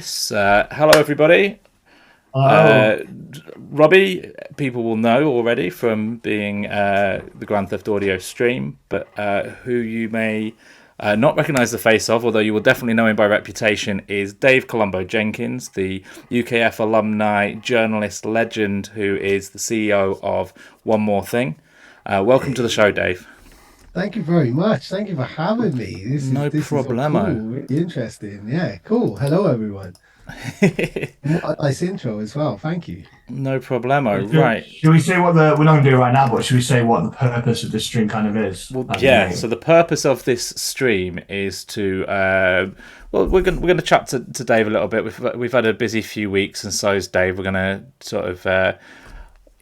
Hello, everybody. Oh, Robbie, people will know already from being the Grand Theft Audio stream, but who you may not recognize the face of, although you will definitely know him by reputation, is Dave Columbo Jenkins, the UKF alumni journalist legend who is the CEO of One More Thing. Welcome to the show, Dave. thank you very much. Thank you for having me. This is No this is all problemo. cool, really interesting. Yeah, cool. Hello, everyone. What a nice intro as well. Thank you. No problemo. should Right. we say what the we're not going to do it right now, but should we say what the purpose of this stream kind of is Well, as a yeah. So name? the purpose of this stream is to, well, we're gonna chat to Dave a little bit. We've had a busy few weeks, and so is Dave. We're gonna sort of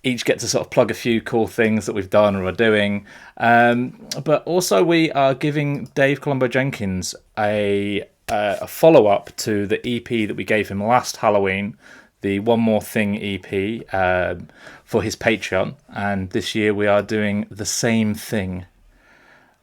each get to sort of plug a few cool things that we've done or are doing. But also we are giving Dave Columbo Jenkins a follow up to the EP that we gave him last Halloween, the One More Thing EP, for his Patreon, and this year we are doing the same thing.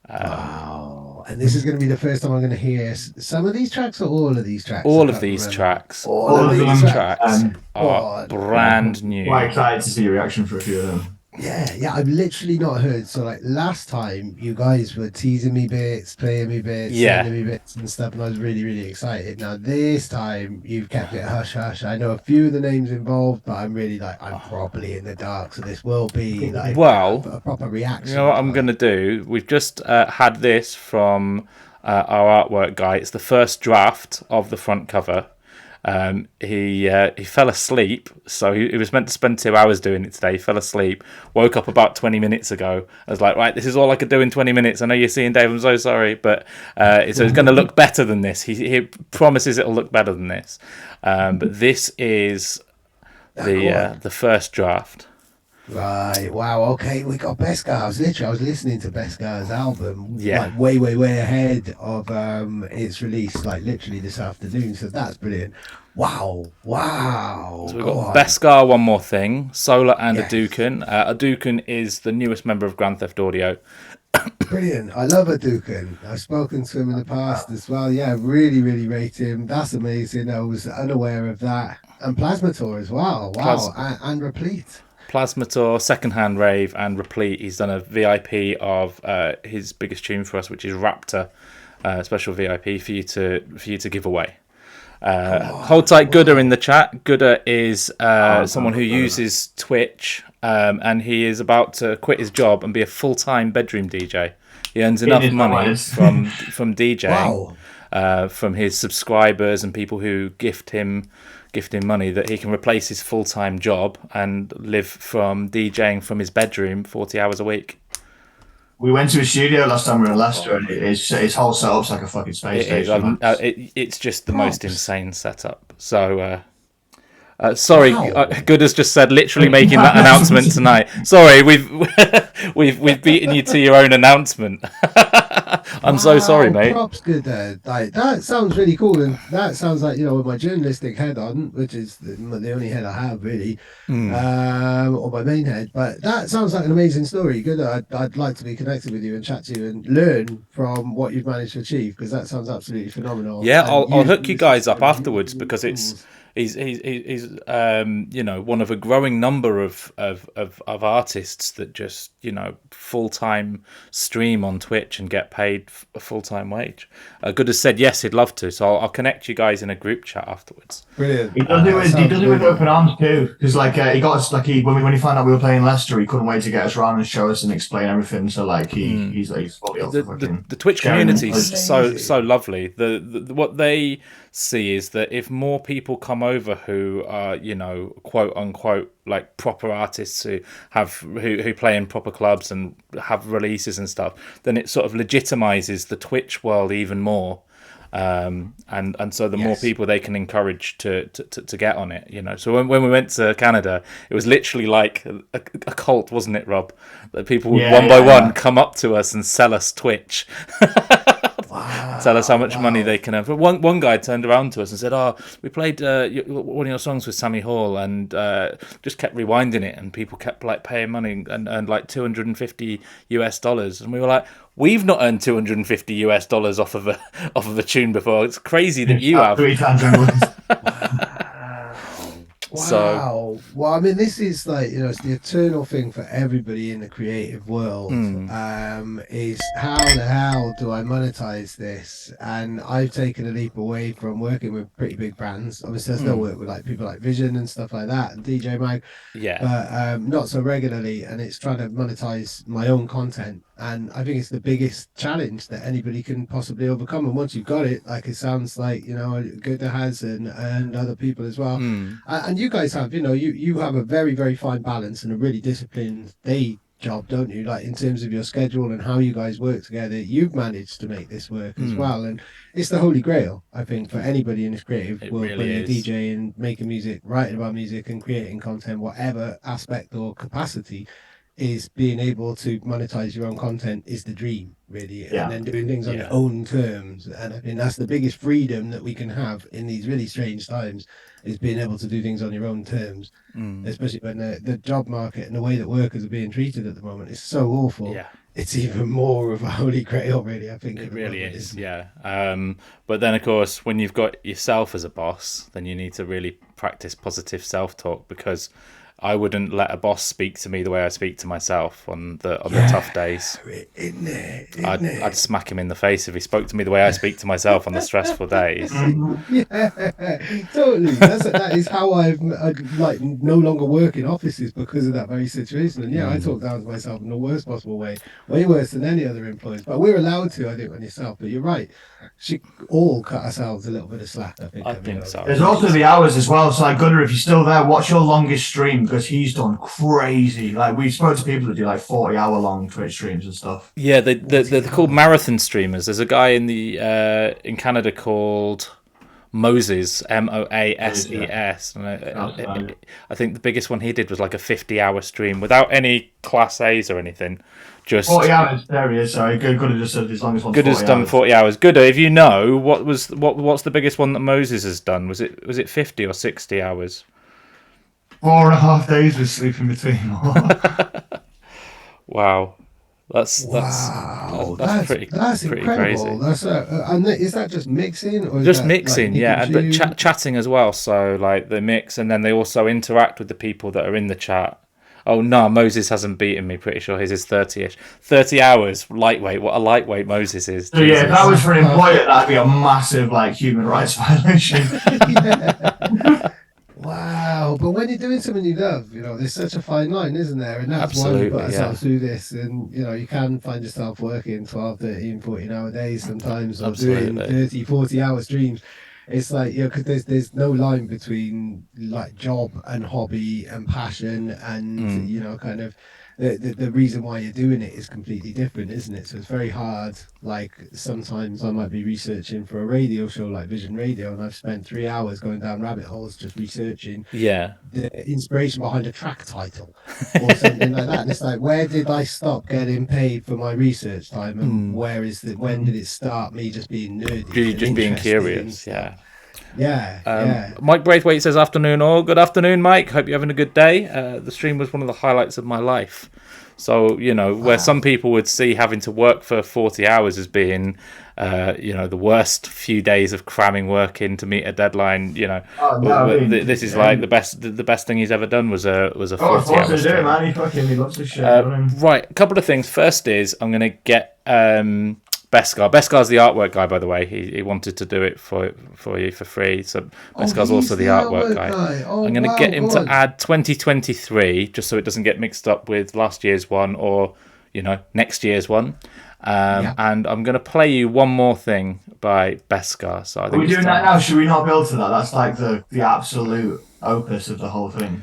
Wow. And this is going to be the first time I'm going to hear some of these tracks or all of these tracks. I All of can't these remember. tracks, All all of of these these tracks. tracks are Oh, brand Quite new. excited to see your reaction for a few of them. yeah. I've literally not heard. So, like last time, you guys were teasing me bits, playing me bits, Yeah. sending me bits and stuff, and I was really, really excited. Now, this time, you've kept it hush hush. I know a few of the names involved, but I'm really like, I'm properly in the dark. So, this will be like Well, a proper you reaction know what as I'm well. gonna do? We've just had this from our artwork guy. It's the first draft of the front cover. He fell asleep, so he was meant to spend 2 hours doing it today. He fell asleep, woke up about 20 minutes ago. I was like, right, this is all I could do in 20 minutes. I know you're seeing Dave, I'm so sorry, but so it's going to look better than this. He promises it'll look better than this. But this is Go on. the first draft. Right. Wow. Okay. We got Beskar. I was listening to Beskar's album Yeah. like way ahead of its release, like literally this afternoon. So that's brilliant. Wow. Wow. So we've Go got on. Beskar, One More Thing, Sola, and Yes. Adukan. Adukan is the newest member of Grand Theft Audio. Brilliant. I love Adukan. I've spoken to him in the past as well. Yeah, really, really rate him. That's amazing. I was unaware of that. And Plasmator as well. Wow. Plas- And Replete. Plasmator, Secondhand Rave, and Replete. He's done a VIP of his biggest tune for us, which is Raptor, special VIP for you to give away. Hold tight, Gooder in the chat. Gooder is someone who uses Twitch, and he is about to quit his job and be a full-time bedroom DJ. He earns enough is money nice. from DJing, Wow. from his subscribers and people who gift him money, that he can replace his full-time job and live from DJing from his bedroom 40 hours a week. We went to a studio last time we were in Leicester, and his whole setup's like a fucking space It is. station. Man. It's just the most Props. insane setup. So, sorry, Wow. Good has just said literally making that announcement tonight. Sorry, we've we've beaten you to your own announcement. I'm so sorry, mate. Props, good. Like that sounds really cool, and that sounds like with my journalistic head on, which is the only head I have really, or my main head. But that sounds like an amazing story. Good. I'd like to be connected with you and chat to you and learn from what you've managed to achieve, because that sounds absolutely phenomenal. Yeah, And I'll hook you use guys up some really afterwards cool because tools. he's one of a growing number of artists that just full time stream on Twitch and get paid a full time wage. Good has said yes, he'd love to, so I'll connect you guys in a group chat afterwards. Brilliant. He does it with Sounds open brilliant. arms too, because he got us when he found out we were playing Leicester, he couldn't wait to get us around and show us and explain everything. So he's fully up the, for the, fucking the Twitch sharing community knowledge. is Amazing. so lovely. The what they see is that if more people come over who are quote unquote like proper artists who play in proper clubs and have releases and stuff, then it sort of legitimizes the Twitch world even more. And so the more Yes. people they can encourage to get on it, So when we went to Canada, it was literally like a cult, wasn't it, Rob? That people would Yeah, one by yeah, one yeah. come up to us and sell us Twitch. tell us how much money they can have. But one guy turned around to us and said, "Oh, we played one of your songs with Sammy Hall, and just kept rewinding it, and people kept like paying money and earned like $250." And we were like, "We've not earned $250 off of a tune before. It's crazy that you have." 3 times England. Wow. Well, I mean, this is like, it's the eternal thing for everybody in the creative world. Is how the hell do I monetize this? And I've taken a leap away from working with pretty big brands. Obviously, I still work with like people like Vision and stuff like that, and DJ Mag. But not so regularly. And it's trying to monetize my own content. And I think it's the biggest challenge that anybody can possibly overcome. And once you've got it, like it sounds like, Goethe has and other people as well. And you guys have, you have a very, very fine balance and a really disciplined day job, don't you? Like in terms of your schedule and how you guys work together, you've managed to make this work as well. And it's the holy grail, I think, for anybody in this creative world, really whether you're is. DJing, making music, writing about music and creating content, whatever aspect or capacity, is being able to monetize your own content is the dream, really. And then doing things on your own terms. And I think that's the biggest freedom that we can have in these really strange times, is being able to do things on your own terms, especially when the job market and the way that workers are being treated at the moment is so awful. It's even more of a holy grail, really, I think. It really is, but then, of course, when you've got yourself as a boss, then you need to really practice positive self-talk, because I wouldn't let a boss speak to me the way I speak to myself on the tough days. I'd smack him in the face if he spoke to me the way I speak to myself on the stressful days. Totally. That is how I've like no longer work in offices because of that very situation. And I talk down to myself in the worst possible way worse than any other employees. But we're allowed to, I think, on yourself. But you're right. Should all cut ourselves a little bit of slack, I think. I think so. There's also the hours as well. So, like, Gunnar, if you're still there, what's your longest stream? Because he's done crazy. Like, we spoke to people that do like 40-hour-long Twitch streams and stuff. Yeah, they're called marathon streamers. There's a guy in Canada called Moses, Moases. And I think the biggest one he did was like a 50-hour stream without any class A's or anything. Just 40 hours. There he is. Sorry, Good just said his longest one. Good has done 40 hours. Good, if you know, what's the biggest one that Moses has done? Was it 50 or 60 hours? 4.5 days with sleep in between. Wow. That's pretty incredible. crazy. That's and is that just mixing or just mixing? But chatting as well. So like the mix, and then they also interact with the people that are in the chat. Oh no, Moses hasn't beaten me. Pretty sure his is 30-ish. 30 hours, lightweight. What a lightweight Moses is. So if that was for an employer, that'd be a massive like human rights violation. Wow, but when you're doing something you love, there's such a fine line, isn't there? And that's why we put ourselves through this. And, you can find yourself working 12, 13, 14-hour days sometimes, or doing 30, 40-hour streams. It's like, because there's no line between like job and hobby and passion and, kind of the reason why you're doing it is completely different, isn't it? So it's very hard. Like sometimes I might be researching for a radio show like Vision Radio, and I've spent 3 hours going down rabbit holes just researching the inspiration behind a track title or something like that. And it's like, where did I stop getting paid for my research time, and when did it start me just being nerdy, just being curious? Mike Braithwaite says afternoon all. Good afternoon, Mike. Hope you're having a good day. The stream was one of the highlights of my life. So, where some people would see having to work for 40 hours as being, the worst few days of cramming work in to meet a deadline, this is like the best thing he's ever done was a 40-hour stream. Man. He loves this shit. Right, a couple of things. First is I'm going to get Beskar. Beskar's the artwork guy, by the way. He wanted to do it for you for free. So Beskar's also the artwork guy. I'm going to get him to add 2023, just so it doesn't get mixed up with last year's one or next year's one. And I'm going to play you one more thing by Beskar. So I think are we doing that now? Should we not build to that? That's like the absolute opus of the whole thing.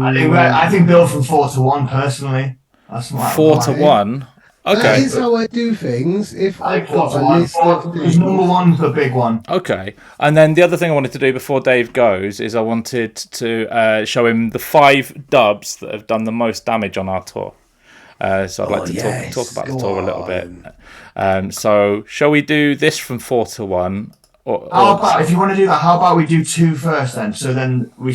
I think build from 4 to 1 personally. That's 4 to 1. Okay. That is how I do things. If I've got a list of things. Number one's the big one. Okay. And then the other thing I wanted to do before Dave goes is I wanted to show him the 5 dubs that have done the most damage on our tour. So I'd like to talk about the tour a little bit. on. So shall we do this from 4 to 1? How about, if you want to do that, how about we do 2 first then? So then we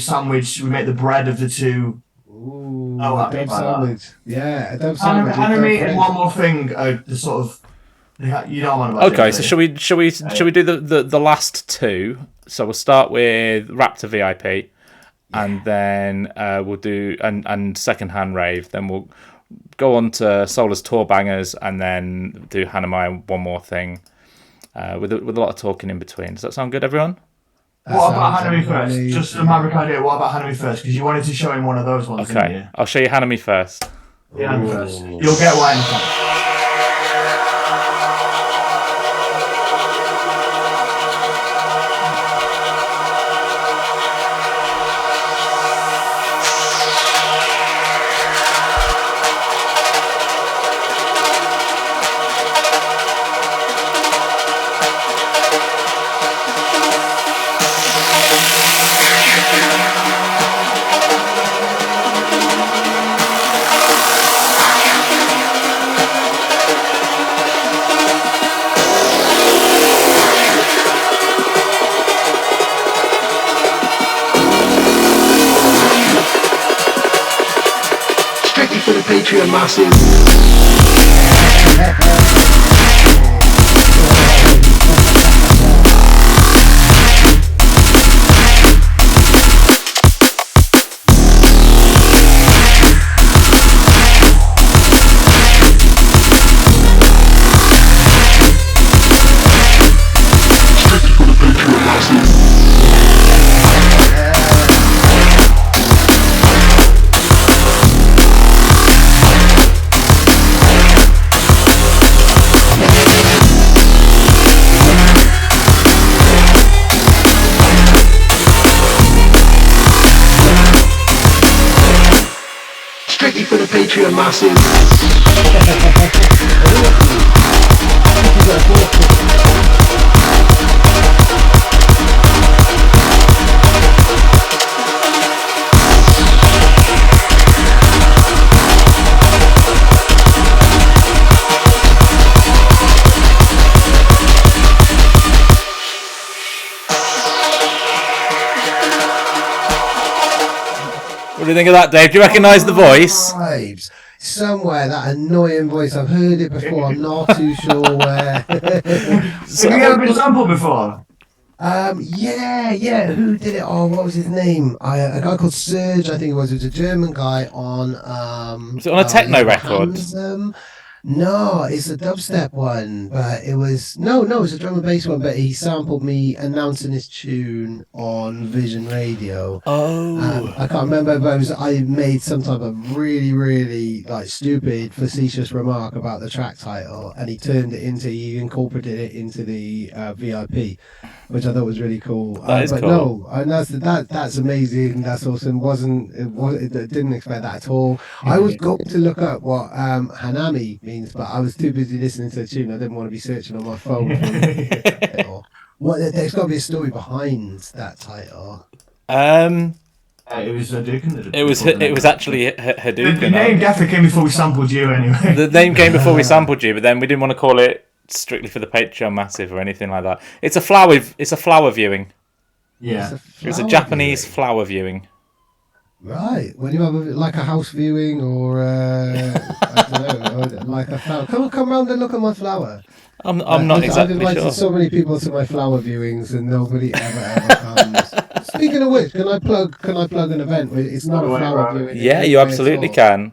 make the bread of the 2. Ooh, Oh, a dub sandwich. Yeah, a dub sandwich. Animated one more thing, the sort of, you know what I'm about. Okay, so shall we do the last 2? So we'll start with Raptor VIP, and then we'll do and Secondhand Rave. Then we'll go on to Sola's Tour Bangers, and then do Hanamai one more thing. With a lot of talking in between. Does that sound good, everyone? What about Hanami first? Just a maverick idea. What about Hanami first? Because you wanted to show him one of those ones. Okay, didn't you? I'll show you Hanami first. Yeah, Hanami first. You'll get why in a second. For the Patreon masses. For the Patreon masses. What do you think of that, Dave? Do you recognise the voice? Vibes. Somewhere, that annoying voice. I've heard it before. I'm not too sure where. Have you ever been sampled before? Yeah. Who did it? Oh, what was his name? A guy called Serge, I think it was. It was a German guy on. Was it on a techno record? No, it's a dubstep one, but it was no, it's a drum and bass one. But he sampled me announcing his tune on Vision Radio. Oh, I can't remember, but I made some type of really like stupid, facetious remark about the track title, and he incorporated it into the VIP, which I thought was really cool. That is but cool. No, and that's amazing. That's awesome. Didn't expect that at all. I was going to look up what Hanami means, but I was too busy listening to the tune. I didn't want to be searching on my phone. There's got to be a story behind that title. It was Hadouken. It was actually Hadouken. The name definitely came before we sampled you, anyway. The name came before we sampled you, but then we didn't want to call it strictly for the Patreon massive or anything like that. It's a flower viewing. Yeah, It was a Japanese flower viewing. Right, when you have like a house viewing or I don't know, like a flower. Come round and look at my flower. I'm not exactly I've invited sure. so many people to my flower viewings and nobody ever comes. Speaking of which, can I plug an event? It's not a flower viewing. Yeah, you absolutely can.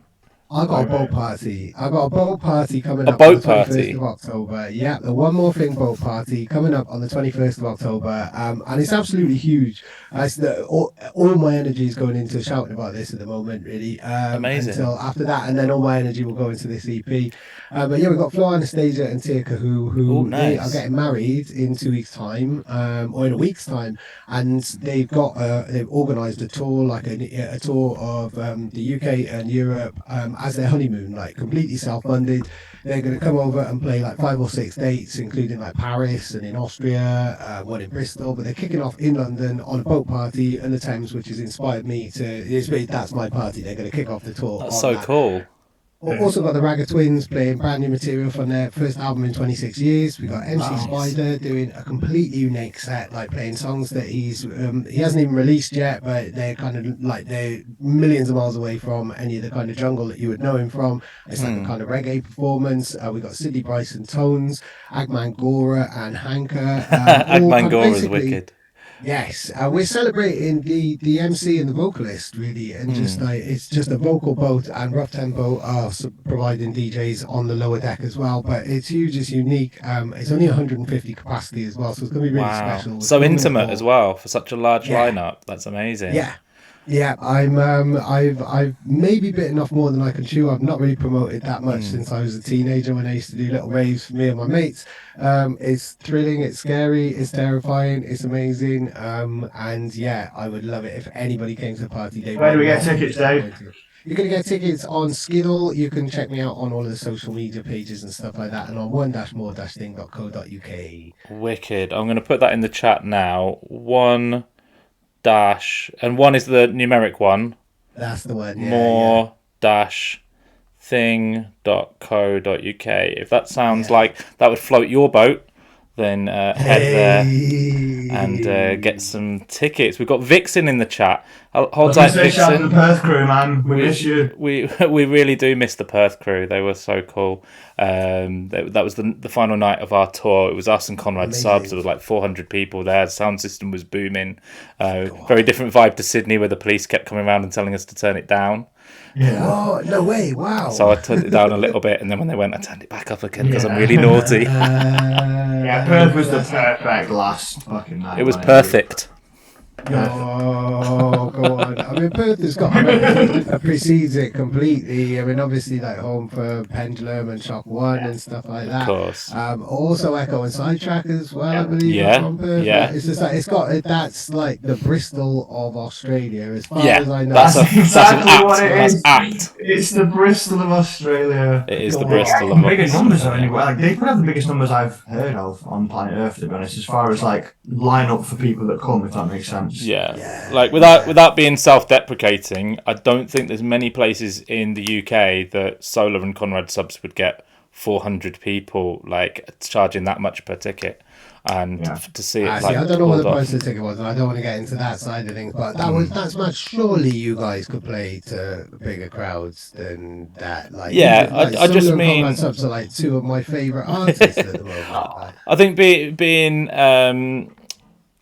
I got a boat party. Coming A up boat on the 21st party? of October. Yeah, the One More Thing boat party coming up on the 21st of October. And it's absolutely huge. All my energy is going into shouting about this at the moment, really. Amazing. Until after that, and then all my energy will go into this EP. But yeah, we've got Flo Anastasia and Tia who nice. they are getting married in 2 weeks' time, or in a week's time, and they've organised a tour, like a tour of the UK and Europe as their honeymoon, like completely self-funded. They're going to come over and play like 5 or 6 dates, including like Paris and in Austria, one in Bristol. But they're kicking off in London on a boat party in the Thames, which has inspired me to. That's my party. They're going to kick off the tour. That's so cool. Also got the Ragga Twins playing brand new material from their first album in 26 years. We got MC Spider doing a completely unique set, like playing songs that he hasn't even released yet, but they're kind of like they're millions of miles away from any of the kind of jungle that you would know him from. It's like a kind of reggae performance. We got Sidney Bryson Tones, Agman Gora, and Hanker. Agman Gora's wicked. Yes, we're celebrating the MC and the vocalist really, and just like it's just a vocal boat, and Rough Tempo are providing DJs on the lower deck as well. But it's huge, it's unique. It's only 150 capacity as well, so it's going to be really special. So intimate as well for such a large lineup. That's amazing. Yeah, I've maybe bitten off more than I can chew. I've not really promoted that much since I was a teenager when I used to do little raves for me and my mates. It's thrilling, it's scary, it's terrifying, it's amazing. And yeah, I would love it if anybody came to the party. Where do we get tickets, Dave? You're going to get tickets on Skiddle. You can check me out on all of the social media pages and stuff like that, and on one-more-thing.co.uk. Wicked. I'm going to put that in the chat now. One is the numeric one. That's the one. Yeah, more dash thing.co.uk. If that sounds like that would float your boat, then head there and get some tickets. We've got Vixen in the chat. Hold tight, Vixen. The Perth crew, man. We miss you. We really do miss the Perth crew. They were so cool. That was the final night of our tour. It was us and Conrad Subs. There was like 400 people there. The sound system was booming. Very different vibe to Sydney, where the police kept coming around and telling us to turn it down. Yeah. Oh, no way. Wow. So I turned it down a little bit, and then when they went, I turned it back up again because I'm really naughty. Yeah, Perth was the perfect last fucking night. It was perfect. Oh, go on. I mean, Perth has got precedes it completely. I mean, obviously, like home for Pendulum and Shock One and stuff like that. Of course. Also, Echo and Sidetrack as well, I believe. Yeah. Yeah. It's just like that's like the Bristol of Australia, as far as I know. That's exactly what it is. Apt. It's the Bristol of Australia. It is the Bristol of Australia. Biggest numbers are anyway. Like, they probably have the biggest numbers I've heard of on planet Earth, to be honest, as far as like line up for people that come, if that makes sense. Yeah. Like without being self-deprecating, I don't think there's many places in the UK that Sola and Conrad Subs would get 400 people like charging that much per ticket, and to see it. I don't know what the price of the ticket was, and I don't want to get into that side of things. But that's much. Surely you guys could play to bigger crowds than that. Like I just mean Conrad Subs are like two of my favorite artists at the moment. I think being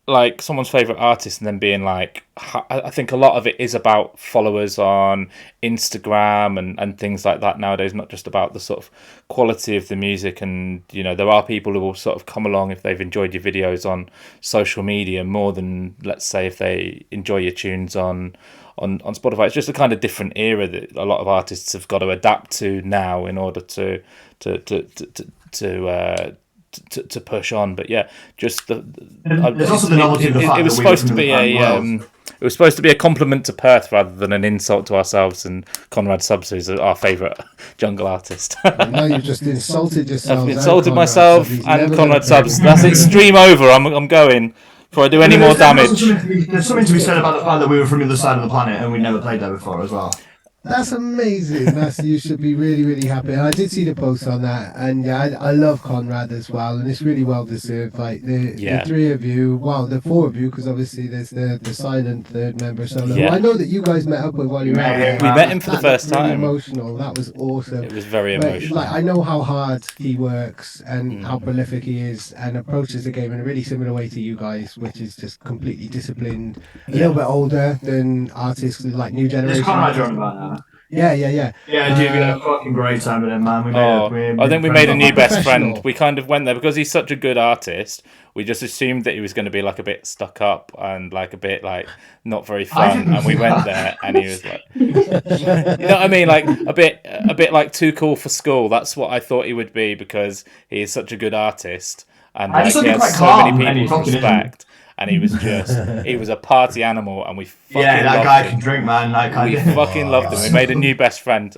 like someone's favorite artist and then being like, I think a lot of it is about followers on Instagram and things like that nowadays, not just about the sort of quality of the music. And there are people who will sort of come along if they've enjoyed your videos on social media more than, let's say, if they enjoy your tunes on Spotify. It's just a kind of different era that a lot of artists have got to adapt to now in order to push on. But yeah, just there's also the novelty of the fact it was supposed to be it was supposed to be a compliment to Perth rather than an insult to ourselves and Conrad Subs, who's our favourite jungle artist. Now you've just insulted yourself. I've insulted myself and Conrad Subs. That's it. Stream over. I'm going before I do any more damage. There's something to be said about the fact that we were from the other side of the planet and we never played there before as well. That's amazing. You should be really, really happy. I did see the post on that, and I love Conrad as well, and it's really well deserved. Like the three of you, the four of you, because obviously there's the silent third member. So I know that you guys met up with while you were out there. We met him for the first time. Emotional. That was awesome. It was very emotional. Like I know how hard he works and how prolific he is, and approaches the game in a really similar way to you guys, which is just completely disciplined, a little bit older than artists like new generation. There's Conrad you're on about now. Yeah. Yeah, dude, we had a fucking great time with him, man. I think we made a new best friend. We kind of went there because he's such a good artip. We just assumed that he was going to be like a bit stuck up and like a bit like not very fun. And we went there, and he was like, you know what I mean, like a bit like too cool for school. That's what I thought he would be because he is such a good artist, and like, he has so many people's respect. And he was a party animal, and we fucking that guy can drink, man. We fucking loved him. We made a new best friend.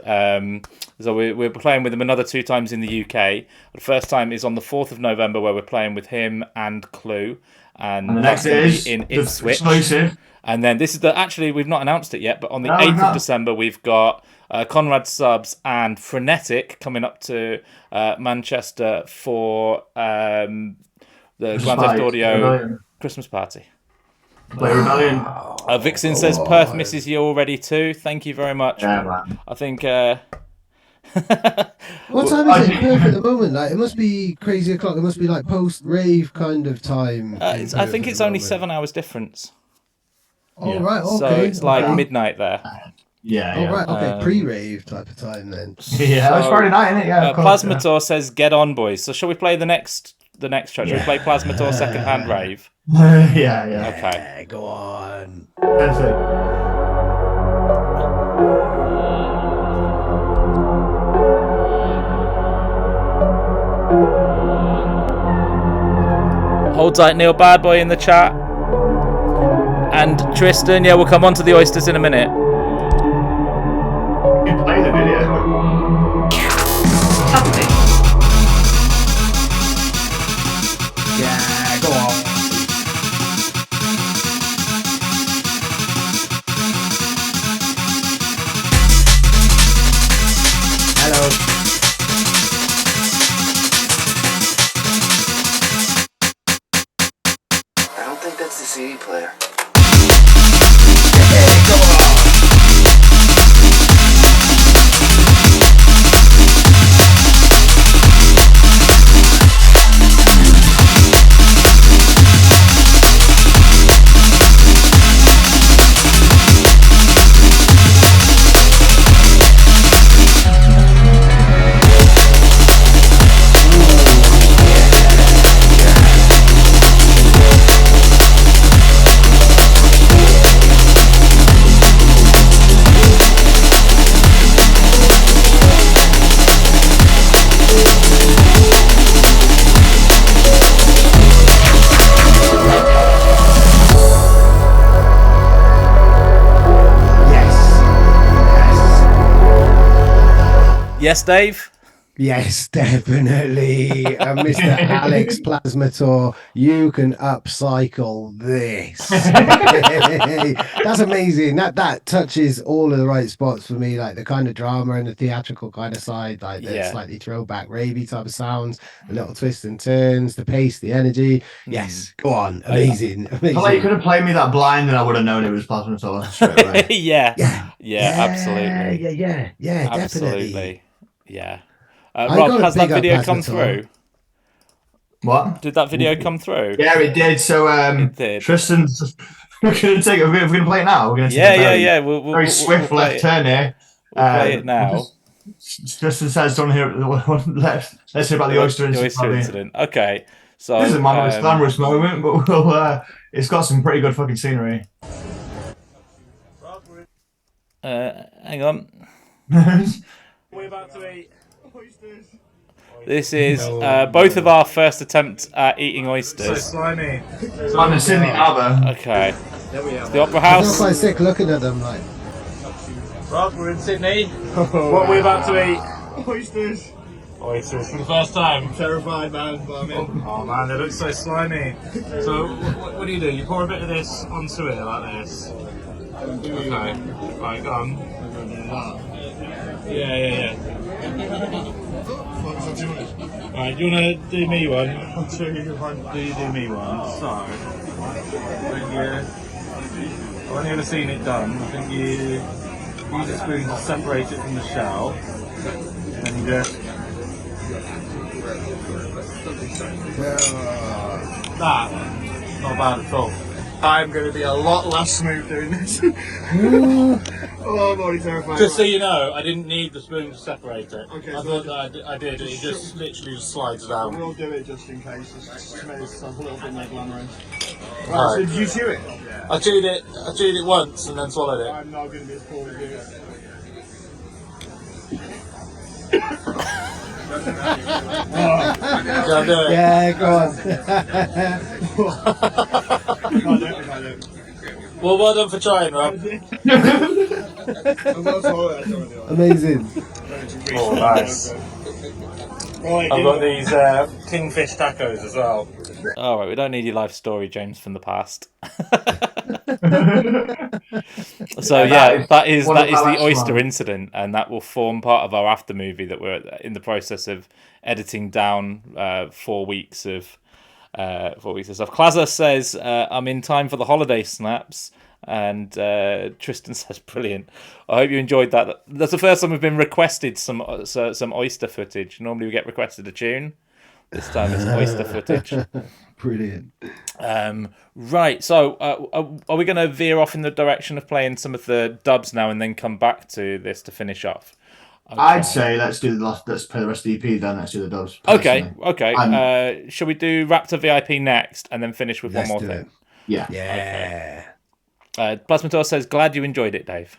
So we're playing with him another 2 times in the UK. The first time is on the 4th of November, where we're playing with him and Clue. and the that's next going to is be in the Ipswich. exclusive. And then this is actually we've not announced it yet, but on the No, 8th no. of December we've got Conrad Subs and Frenetic coming up to Manchester for the Grand Theft Audio Christmas party. Play Rebellion. Vixen says Perth misses you already too. Thank you very much. Yeah, man. I think. What time is it in Perth at the moment? Like, it must be crazy o'clock. It must be like post-rave kind of time. I think it's only 7 hours difference. Oh, right, okay. So it's like okay. midnight there. Yeah. Oh, right, okay. Pre-rave type of time then. Yeah, it's Friday night, isn't it? Yeah, of course, Plasmator says, "Get on, boys." So shall we play the next track? Shall we play Plasmator Secondhand Rave? Yeah. Okay. Go on. Hold tight, Neil Bad Boy in the chat. And Tristan, yeah, we'll come on to the oysters in a minute. You can play the video. Yeah, go on. Hello. I don't think that's the CD player. Hey, go on. Yes, Dave? Yes, definitely. Mr. Alex Plasmator, you can upcycle this. That's amazing. That touches all of the right spots for me, like the kind of drama and the theatrical kind of side, like the slightly throwback ravey type of sounds, the little twists and turns, the pace, the energy. Yes, go on. Amazing. Amazing. Well, you could have played me that blind and I would have known it was Plasma Sola straight away. Yeah, absolutely. Yeah, Absolutely. definitely. Yeah. I Rob, gotta has that big up video Plasmator. come through? What? Did that video come through? Yeah, it did. So, It did. Tristan's. We're gonna play it now. We're gonna take a very, We'll very swift play left it. turn here. We'll play it now. Tristan says, "Don't hear." Let's hear about the oyster incident. Okay, so this is a most glamorous moment, but it's got some pretty good fucking scenery. Hang on. We're about to eat oysters. This is both of our first attempts at eating So oysters. slimy. I'm in Sydney Harbour. Okay. There we It's are. the Opera I feel House. quite sick looking at them. Like, Rob, we're in Sydney. What we're about to eat? Oysters. Oysters for the first time. Terrified, man, but I'm in. Oh man, they look so slimy. So what do? You pour a bit of this onto it like this. Okay. Right, go on. Yeah. Right, you wanna do me one? Do you do me one? So, I've only ever seen it done. I think you use a spoon to separate it from the shell. And then you just that. Not bad at all. I'm going to be a lot less smooth doing this. Oh, I'm already terrified. Just so you know, I didn't need the spoon to separate it. Okay, I so thought that I did. It just literally just slides down. We'll do it just in case. Just to make this a little bit more glamorous. Right, Alright. so did you chew it? I chewed it once and then swallowed it. I'm not going to be as cool as you. Can I do it? yeah, go on. I don't. Well, well done for trying, Rob. I'm not taller, I don't really like Amazing. it. Oh, nice. Right, I've got these kingfish tacos as well. All right, we don't need your life story, James, from the past. So that is the oyster incident, and that will form part of our after movie that we're in the process of editing down. 4 weeks of 4 weeks of stuff. Klaza says, "I'm in time for the holiday snaps." And Tristan says, "Brilliant! I hope you enjoyed that. That's the first time we've been requested some oyster footage. Normally we get requested a tune. This time it's oyster footage." Brilliant. Right. So, are we going to veer off in the direction of playing some of the dubs now, and then come back to this to finish off? Okay. I'd say let's play the rest of the EP, then let's do the dubs. Okay. Shall we do Raptor VIP next, and then finish with one more thing? Yeah. Yeah. Okay. Plasmator says, "Glad you enjoyed it, Dave."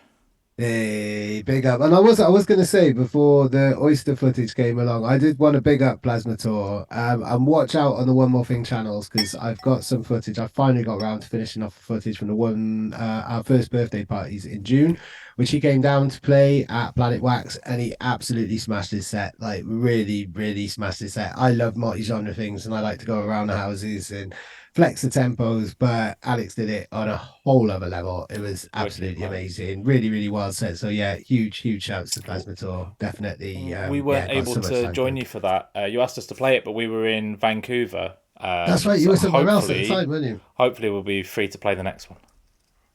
Hey, big up. And I was going to say before the oyster footage came along, I did want to big up Plasmator and watch out on the One More Thing channels, because I've got some footage. I finally got around to finishing off the footage from our first birthday parties in June, which he came down to play at Planet Wax, and he absolutely smashed his set. Like, really, really smashed his set. I love multi-genre things, and I like to go around the houses and flex the tempos, but Alex did it on a whole other level. It was absolutely amazing. Really, really well set. So yeah, huge shouts to Plasmator. Definitely. We weren't able to join you for that. You asked us to play it, but we were in Vancouver. That's right. You were somewhere else at the time, weren't you? Hopefully we'll be free to play the next one.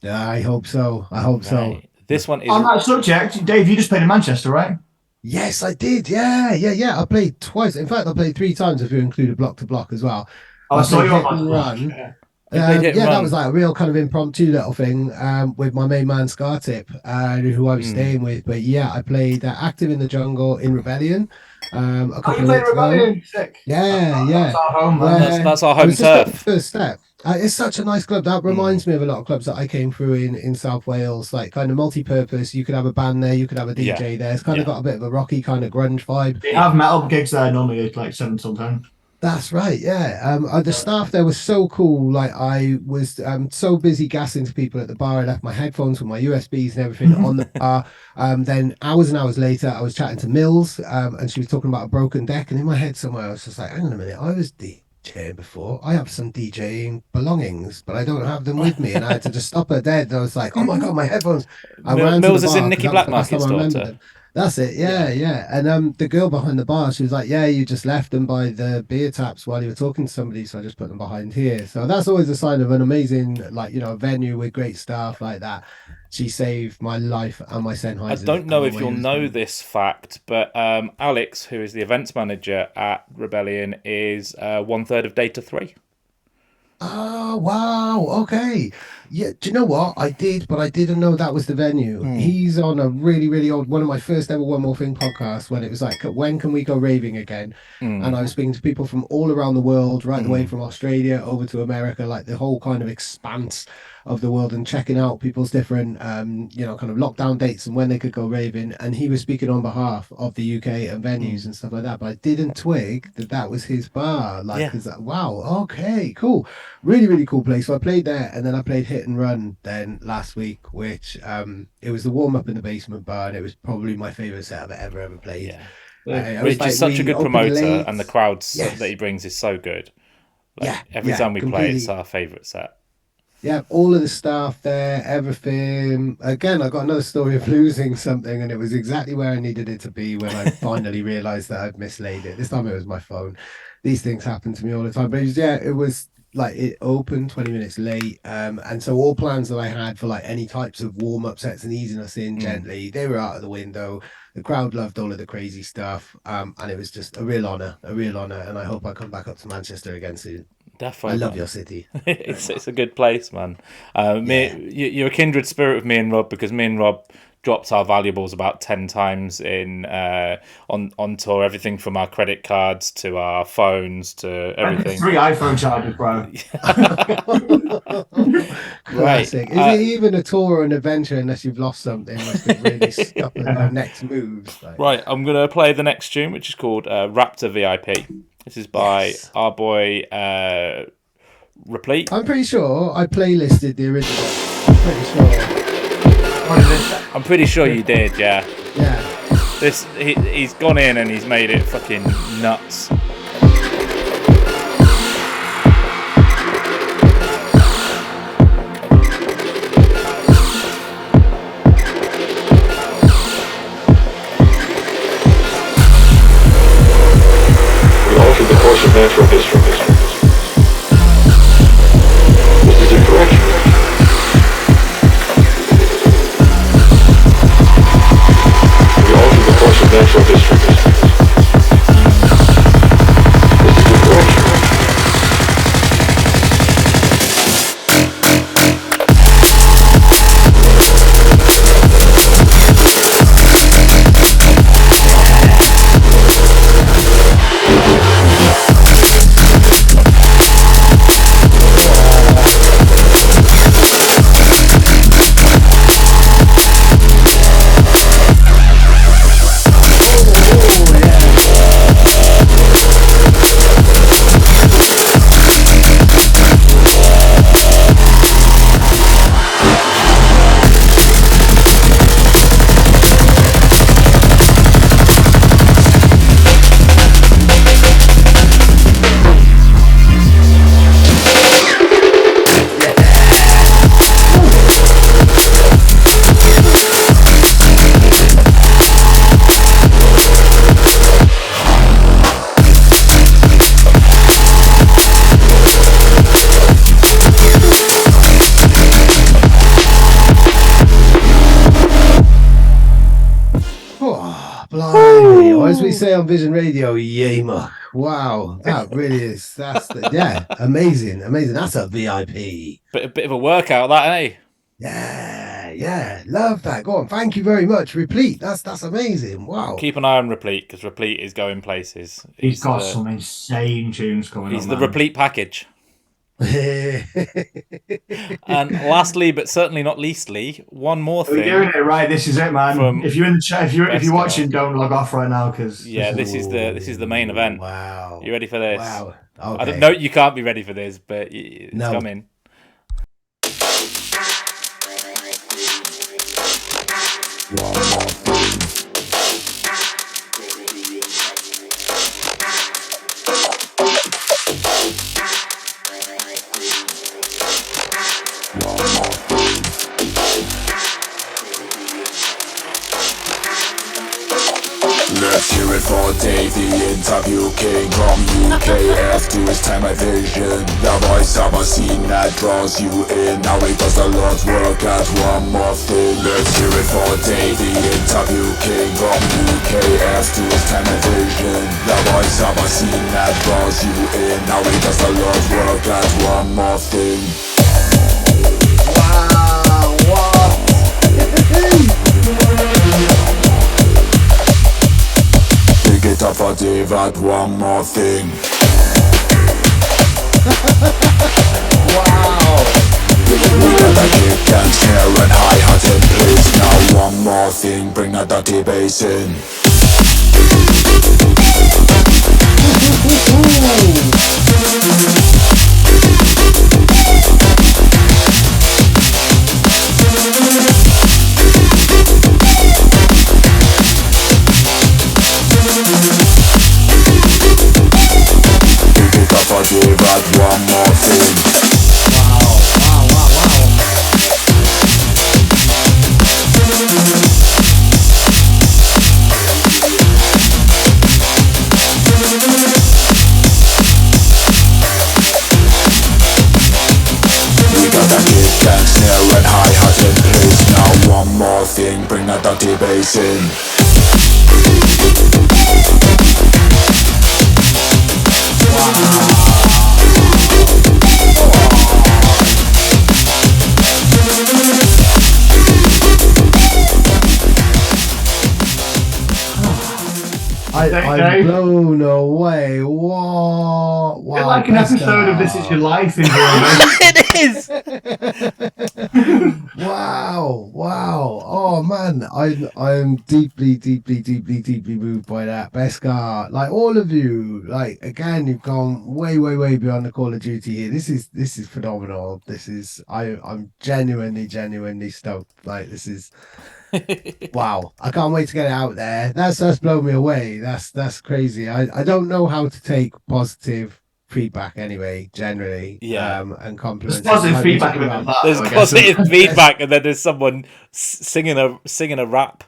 Yeah, I hope so. So. This one is... On that subject, Dave, you just played in Manchester, right? Yes, I did. Yeah. I played twice. In fact, I played 3 times if you include a block to block as well. I saw you on run. That was like a real kind of impromptu little thing with my main man Scartip, who I was staying with. But yeah, I played Active in the Jungle in Rebellion. A couple of weeks ago. Sick. Yeah. That's our home, man. That's our home turf. First step. It's such a nice club. That reminds me of a lot of clubs that I came through in South Wales, like kind of multi-purpose. You could have a band there, you could have a DJ there. It's kind of got a bit of a rocky kind of grunge vibe. They have metal gigs there normally, like 7 till 10. That's right, yeah. The staff there was so cool. Like, I was so busy gassing to people at the bar. I left my headphones with my USBs and everything on the bar. Then hours and hours later, I was chatting to Mills, and she was talking about a broken deck. And in my head somewhere, I was just like, hang on a minute, I was DJing before. I have some DJing belongings, but I don't have them with me. And I had to just stop her dead. And I was like, oh my God, my headphones. Mills is in Nicky Blackmarket's daughter. That's it, yeah. And the girl behind the bar, she was like, yeah, you just left them by the beer taps while you were talking to somebody, so I just put them behind here. So that's always a sign of an amazing, like, venue with great staff like that. She saved my life and my Sennheiser. I don't know if you'll know this fact, but Alex, who is the events manager at Rebellion, is 1/3 of Data 3. Oh, wow. Okay. Yeah. Do you know what? I did, but I didn't know that was the venue. He's on a really, really old, one of my first ever One More Thing podcasts, when it was like, when can we go raving again? And I was speaking to people from all around the world, right away from Australia over to America, like the whole kind of expanse of the world, and checking out people's different kind of lockdown dates and when they could go raving. And he was speaking on behalf of the UK and venues and stuff like that, but I didn't twig that was his bar. Wow, okay, cool, really, really cool place. So I played there, and then I played Hit and Run then last week, which it was the warm-up in the basement bar, and it was probably my favorite set I've ever played. Rich is such a good promoter, and the crowds that he brings is so good. Every time we play, it's our favorite set. Yeah, all of the staff there, everything. Again, I got another story of losing something, and it was exactly where I needed it to be when I finally realized that I'd mislaid it. This time it was my phone. These things happen to me all the time. But it was like, it opened 20 minutes late. And so all plans that I had for like any types of warm-up sets and easing us in gently, they were out of the window. The crowd loved all of the crazy stuff. And it was just a real honor. And I hope I come back up to Manchester again soon. Definitely. I love your city. It's a good place, man. You're a kindred spirit with me and Rob, because me and Rob dropped our valuables about 10 times on tour. Everything from our credit cards to our phones to everything. 3 iPhone chargers, bro. Classic. Is it even a tour or an adventure unless you've lost something? Must be really stuck in our next moves. Right, I'm going to play the next tune, which is called Raptor VIP. This is by our boy Replete. I'm pretty sure I playlisted the original. I'm pretty sure you did, yeah. Yeah. He's gone in and he's made it fucking nuts. natural history. This is incorrect. We alter the course of natural history. This is incorrect. Blimey, or as we say on Vision Radio, yay wow, that really is, amazing. That's a VIP. Bit of a workout, that, eh? Yeah, love that. Go on, thank you very much, Replete. That's amazing. Wow. Keep an eye on Replete, because Replete is going places. He's got some insane tunes coming on. He's the Replete package. And lastly, but certainly not leastly, one more thing. We're doing it right. This is it, man. If you're in the chat, if you're watching, don't log off right now, because this is the main event. Wow. You ready for this? Wow. Okay. I don't know. You can't be ready for this, but it's coming. Let's hear it for Dave, the interview king from UK. After his time at Vision, the voice of a scene that draws you in. Now he does the Lord's work at one more thing. Let's hear it for Dave, the interview king from UK. After his time at Vision, the voice of a scene that draws you in. Now he does the Lord's work at one more thing. Wow, what? Big it up for Dave at one more thing. Wow. We got the kick and snare and hi-hat in place. Now one more thing, bring that dirty bass in. Give out one more thing. We got that kick and snare and hi-hat in place. Now one more thing, bring that dirty bass in. I'm blown away. Wow. It's like an episode of This Is Your Life in It is. Wow. Oh man, I'm deeply moved by that. Beskar, like all of you, like again, you've gone way beyond the Call of Duty here. This is phenomenal. I'm genuinely stoked. Like this is wow. I can't wait to get it out there. That's blown me away. That's crazy. I don't know how to take positive feedback anyway, generally. And compliments. There's positive feedback about that. There's positive feedback, and then there's someone singing a rap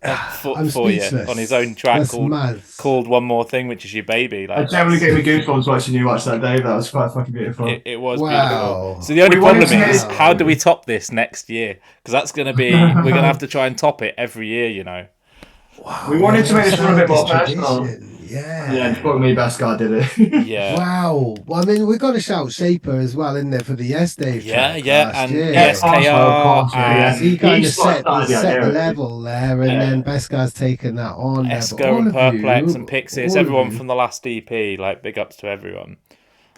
I'm for you speechless. on his own track That's mad. called One More Thing, which is your baby. Like, It generally gave me goosebumps watching you watch that, Dave. That was quite fucking beautiful. it was Wow. beautiful. So the only We wanted problem to is, make- how do we top this next year? Because that's going to be, we're going to have to try and top it every year, you know. Wow. We wanted to make this one a bit more This personal. tradition. Yeah. Yeah, fuck me, best guy did it. Yeah. Wow. Well, I mean, we've got to shout Shaper as well in there for the Yes Dave Yeah, track yeah, last and year. SKR, yeah. He kind He of set started the the idea. level there, and then Beskar's taken that on. there, but Esco all and of Perplex you- and Pixis, all of everyone you- from the last EP, like, big ups to everyone.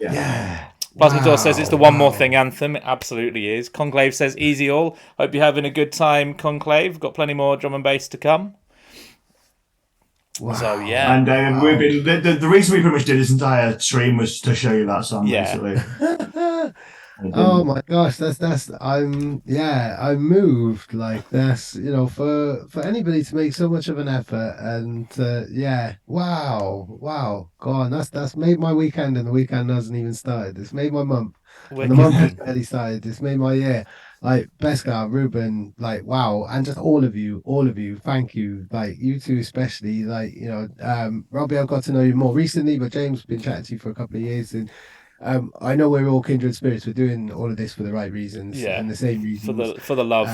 Yeah. Plasmador says it's the One More wow. Thing anthem. It absolutely is. Conclave says, easy all. Hope you're having a good time, Conclave. Got plenty more drum and bass to come. Wow. So, yeah. And we've been the reason we pretty much did this entire stream was to show you that song, Yeah. basically. Oh my gosh, I'm moved. Like that's for anybody to make so much of an effort, and wow, go on, that's made my weekend, and the weekend hasn't even started. It's made my month, and the month has barely started. It's made my year. Like Beskar, Ruben, like wow, and just all of you, thank you. Like you two especially, like Robbie, I've got to know you more recently, but James been chatting to you for a couple of years, and I know we're all kindred spirits. We're doing all of this for the right reasons, and the same reasons. For the love.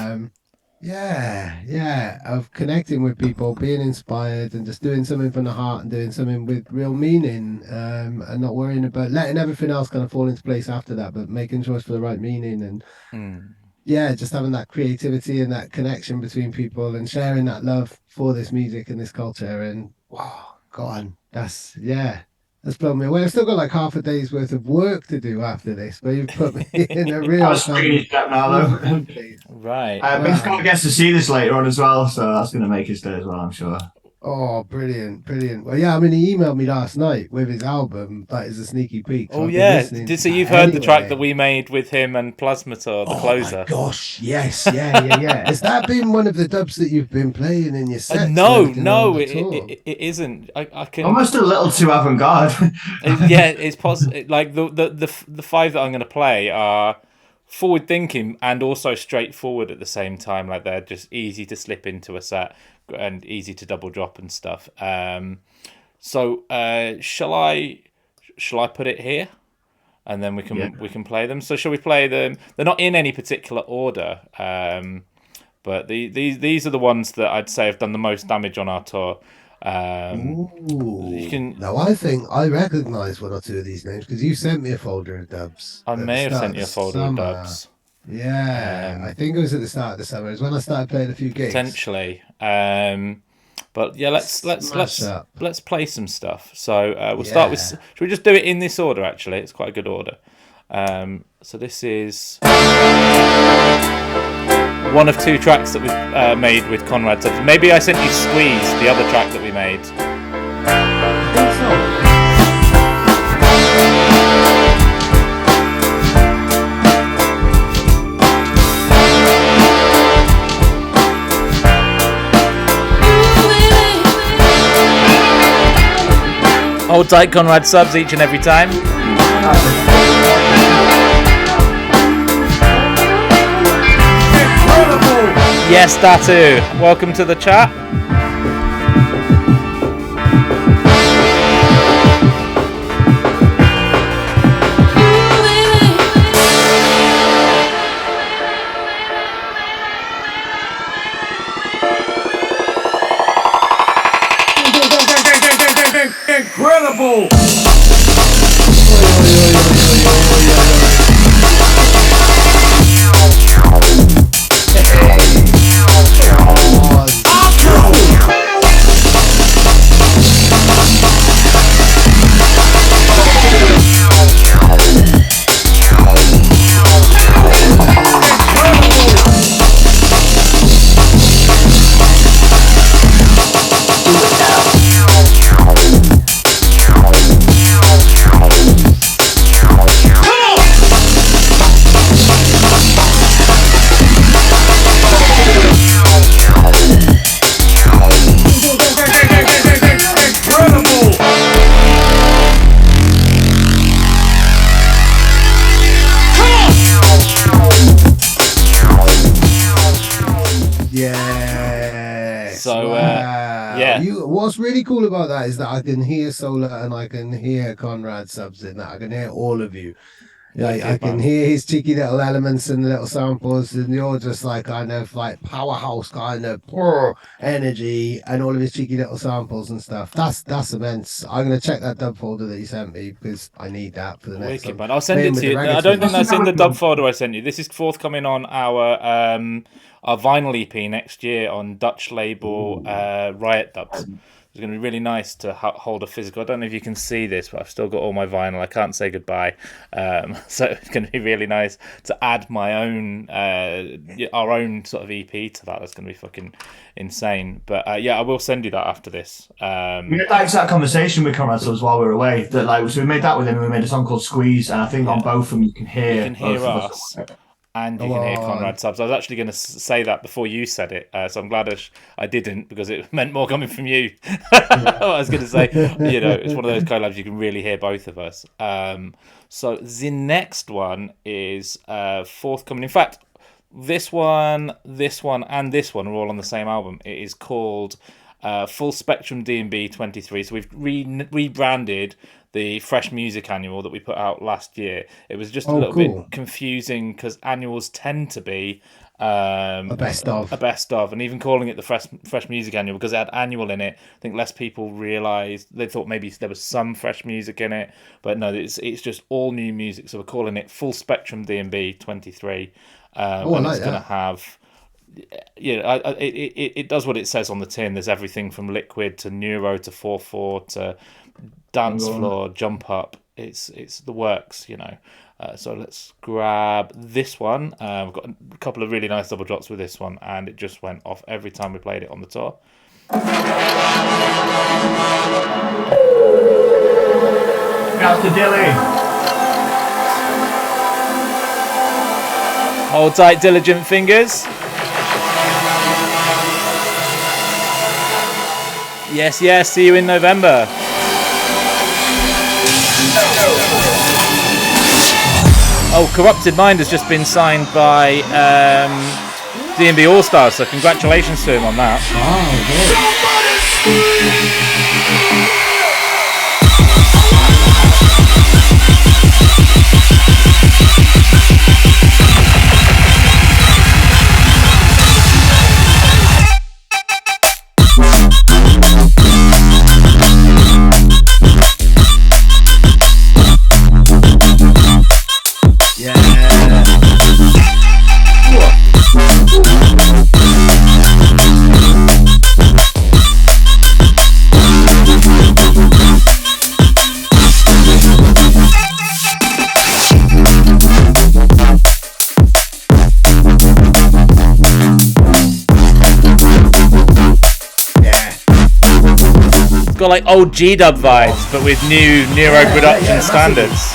Of connecting with people, being inspired, and just doing something from the heart, and doing something with real meaning, and not worrying about letting everything else kind of fall into place after that, but making sure it's for the right meaning, and just having that creativity and that connection between people, and sharing that love for this music and this culture. And wow, go on, that's blown me away. I've still got like half a day's worth of work to do after this, but you've put me in a real. I was screening step now, though. Right. Beskar gets to see this later on as well, so that's going to make his day as well, I'm sure. Oh, brilliant. Well, yeah, I mean, he emailed me last night with his album. That is a sneaky peek. Oh, yeah. So you've heard the track that we made with him and Plasmator, the closer. Oh, my gosh. Yes. Yeah. Has that been one of the dubs that you've been playing in your set? No, it isn't. I can... Almost a little too avant-garde. Yeah, it's possible. Like, the five that I'm going to play are forward thinking and also straightforward at the same time. Like, they're just easy to slip into a set and easy to double drop and stuff. So shall I put it here, and then we can play them? So shall we play them? They're not in any particular order, but these are the ones that I'd say have done the most damage on our tour. You can. Now I think I recognise one or two of these names because you sent me a folder of dubs. I may have sent you a folder of dubs. Yeah, I think it was at the start of the summer. It's when I started playing a few gigs. Potentially. But yeah, let's play some stuff. So we'll start with. Should we just do it in this order? Actually, it's quite a good order. So this is one of two tracks that we've made with Conrad. So maybe I sent you Squeeze, the other track that we made. I think so. Hold tight, Conrad subs each and every time. Yes, Datu. Welcome to the chat. Incredible! So Wow. yeah, What's really cool about that is that I can hear Sola and I can hear Conrad subs in that. I can hear all of you. Like I wicked, can man. hear his cheeky little elements and little samples, and you're just like kind of like powerhouse kind of energy and all of his cheeky little samples and stuff. That's immense. I'm gonna check that dub folder that you sent me because I need that for the next Wicked, one. man. I'll send Playing it with to the you. I don't think reggae that's in the dub folder I sent you. This is forthcoming on our vinyl EP next year on Dutch label Riot Dubs. It's going to be really nice to hold a physical. I don't know if you can see this, but I've still got all my vinyl. I can't say goodbye. So it's going to be really nice to add my own, our own sort of EP to that. That's going to be fucking insane. But yeah, I will send you that after this. We had that exact conversation with Conrad Subs while we were away. That like, so we made that with him, and we made a song called Squeeze, and I think on both of them you can hear both of us. And you Come can hear on. Conrad Subs. I was actually going to say that before you said it, so I'm glad I didn't, because it meant more coming from you. I was going to say, it's one of those collabs you can really hear both of us. So the next one is forthcoming. In fact, this one, and this one are all on the same album. It is called Full Spectrum DnB 23. So we've rebranded the Fresh Music Annual that we put out last year. It was just a little bit confusing because annuals tend to be a best of, and even calling it the Fresh Music Annual because it had annual in it, I think less people realised. They thought maybe there was some fresh music in it, but no, it's just all new music. So we're calling it Full Spectrum DnB 23, and it's going to have. It does what it says on the tin. There's everything from liquid to neuro to 4/4 to dance floor, jump up. It's the works, So let's grab this one. We've got a couple of really nice double drops with this one, and it just went off every time we played it on the tour. Out to Dilly. Hold tight, diligent fingers. Yes, see you in November. Oh, Corrupted Mind has just been signed by DnB All Stars, so congratulations to him on that. Got like old G-dub vibes, but with new Neuro production standards.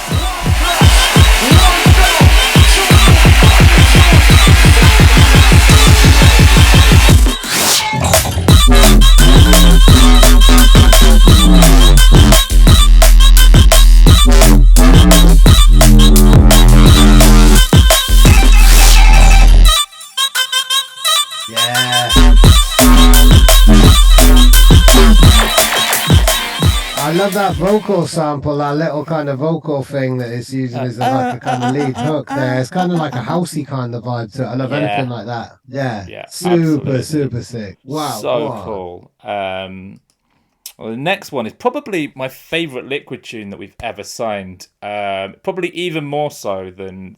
I love that vocal sample, that little kind of vocal thing that it's using as like a kind of lead hook there. It's kind of like a housey kind of vibe to it. I love anything like that. Yeah, super sick. Wow. So cool. Well, the next one is probably my favourite Liquid tune that we've ever signed. Probably even more so than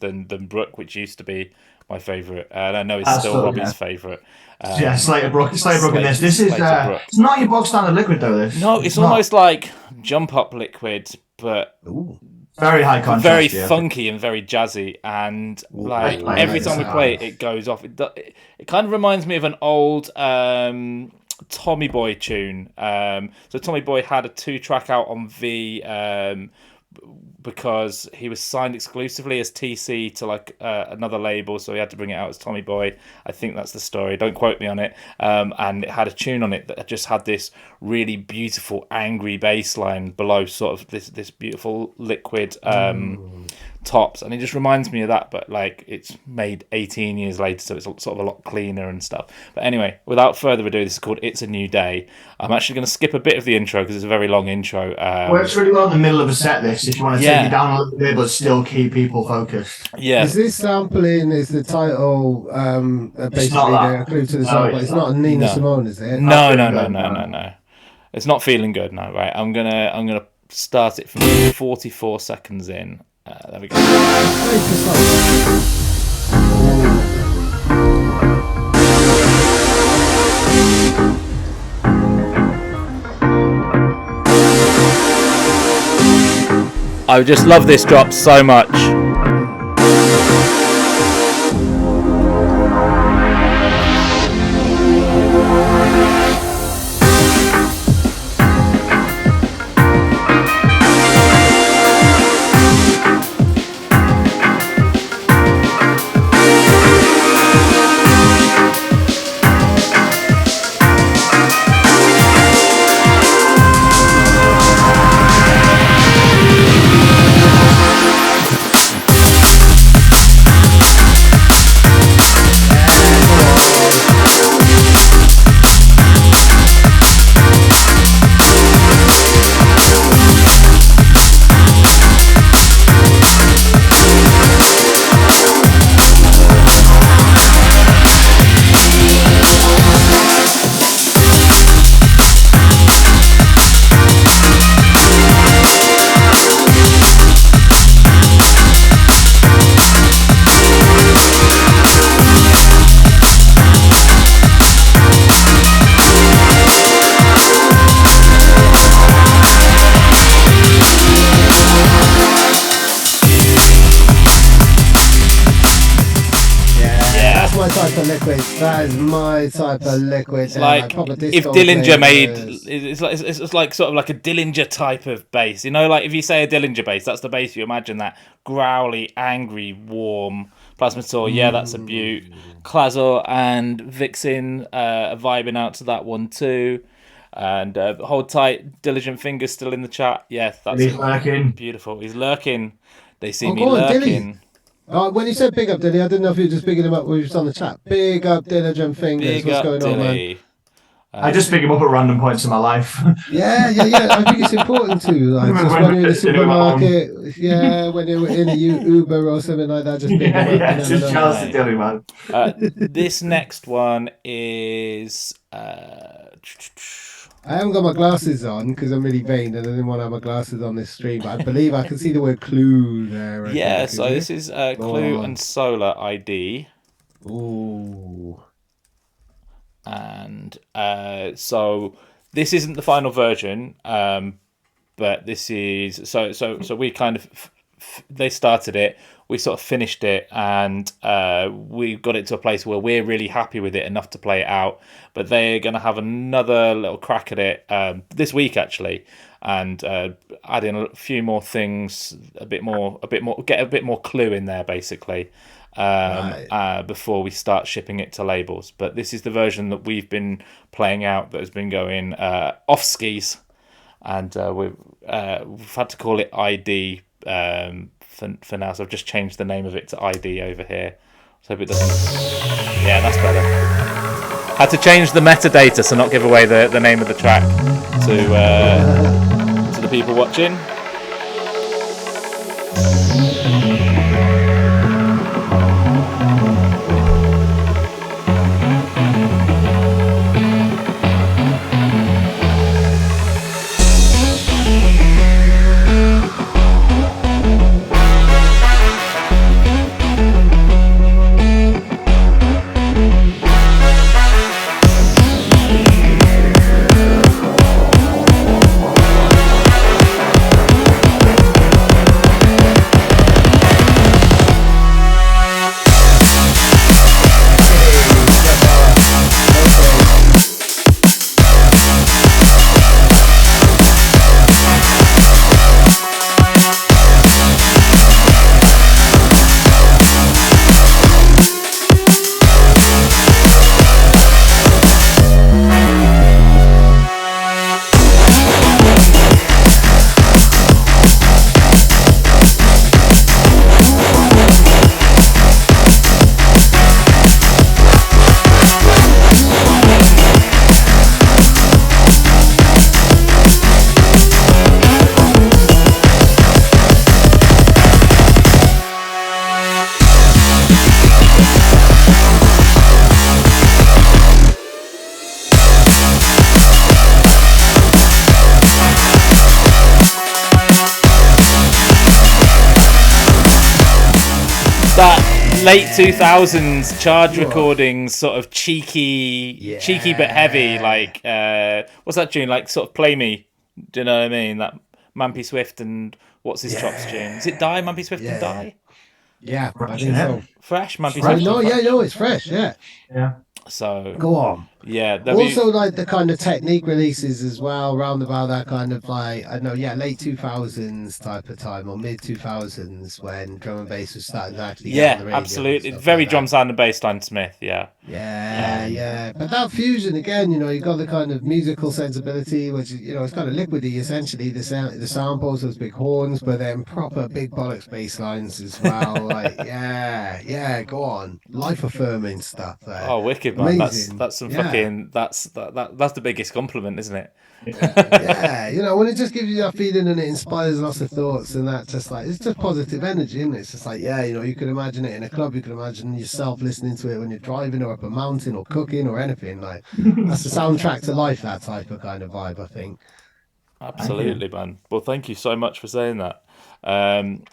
Brook, which used to be my favourite. And I know it's still Robbie's favourite. Slater Brook in this. This is it's not your box standard Liquid though. This it's almost like jump up Liquid, but very high contrast, very funky and very jazzy. And like every time we play it, it goes off. It kind of reminds me of an old Tommy Boy tune. So Tommy Boy had a 2-track out on V. Because he was signed exclusively as TC to like another label, so he had to bring it out as Tommy Boy. I think that's the story. Don't quote me on it. And it had a tune on it that just had this really beautiful, angry bass line below, sort of this beautiful Liquid tops, and it just reminds me of that, but like it's made 18 years later, so it's sort of a lot cleaner and stuff. But anyway, without further ado, this is called It's a New Day. I'm actually going to skip a bit of the intro because it's a very long intro. Works really well in the middle of a set list if you want to take it down a little bit but still keep people focused. Yeah. Is this sampling, is the title basically a clue to the song, but it's not a Nina Simone, is it? No. It's not feeling good, no, right? I'm gonna start it from 44 seconds in. There we go. I just love this drop so much. That is my type of liquid. It's like if Dillinger made, it's like sort of like a Dillinger type of bass. You know, like if you say a Dillinger bass, that's the bass you imagine, that growly, angry, warm. Plasmator, yeah, that's a beaut. Klazor and Vixen are vibing out to that one too. And hold tight, Diligent Fingers still in the chat. Yeah, that's lurking. Beautiful. He's lurking. They see me lurking. When you said big up Dilly, I didn't know if you were just bigging him up or just on the chat. Big up Diligent Fingers. What's going on, man? I just pick him up at random points in my life. Yeah. I think it's important to, like, just when you're in the supermarket, when you're in a Uber or something like that, just pick him up. Yeah, just chance to Dilly, man. This next one is... I haven't got my glasses on because I'm really vain and I didn't want to have my glasses on this stream, but I believe I can see the word clue there. This is Clue and Sola ID. Ooh. And so this isn't the final version, but this is... So we kind of... They started it, we sort of finished it, and we got it to a place where we're really happy with it enough to play it out. But they're going to have another little crack at it this week, actually, and add in a few more things, get a bit more clue in there, basically, before we start shipping it to labels. But this is the version that we've been playing out that has been going off skis, and we've had to call it ID. For now, so I've just changed the name of it to ID over here. So hope it doesn't. Yeah, that's better. Had to change the metadata, so not give away the name of the track to the people watching. late 2000s charge recordings, sort of cheeky but heavy. Like what's that tune? Like sort of Play Me. Do you know what I mean? That Mampy Swift and what's his chops tune? Is it Die? Mampy Swift and Die? Yeah, I think so. Fresh, Mampy Swift. It's fresh. Yeah. So go on. Yeah. Also, like the kind of technique releases as well, round about that kind of like I don't know, late 2000s type of time or mid 2000s when drum and bass was starting to actually get on the radio absolutely. Very like drum sound and bass line Smith. Yeah. But that fusion again, you got the kind of musical sensibility, which is it's kind of liquidy essentially. The samples, those big horns, but then proper big bollocks bass lines as well. Like go on, life affirming stuff there. Oh, wicked, man! That's some fucking that's the biggest compliment, isn't it? When it just gives you that feeling and it inspires lots of thoughts and that just like it's just positive energy, isn't it? It's just like you could imagine it in a club, you could imagine yourself listening to it when you're driving or up a mountain or cooking or anything. Like that's the soundtrack to life, that type of kind of vibe, I think. Absolutely, man. Well, thank you so much for saying that. And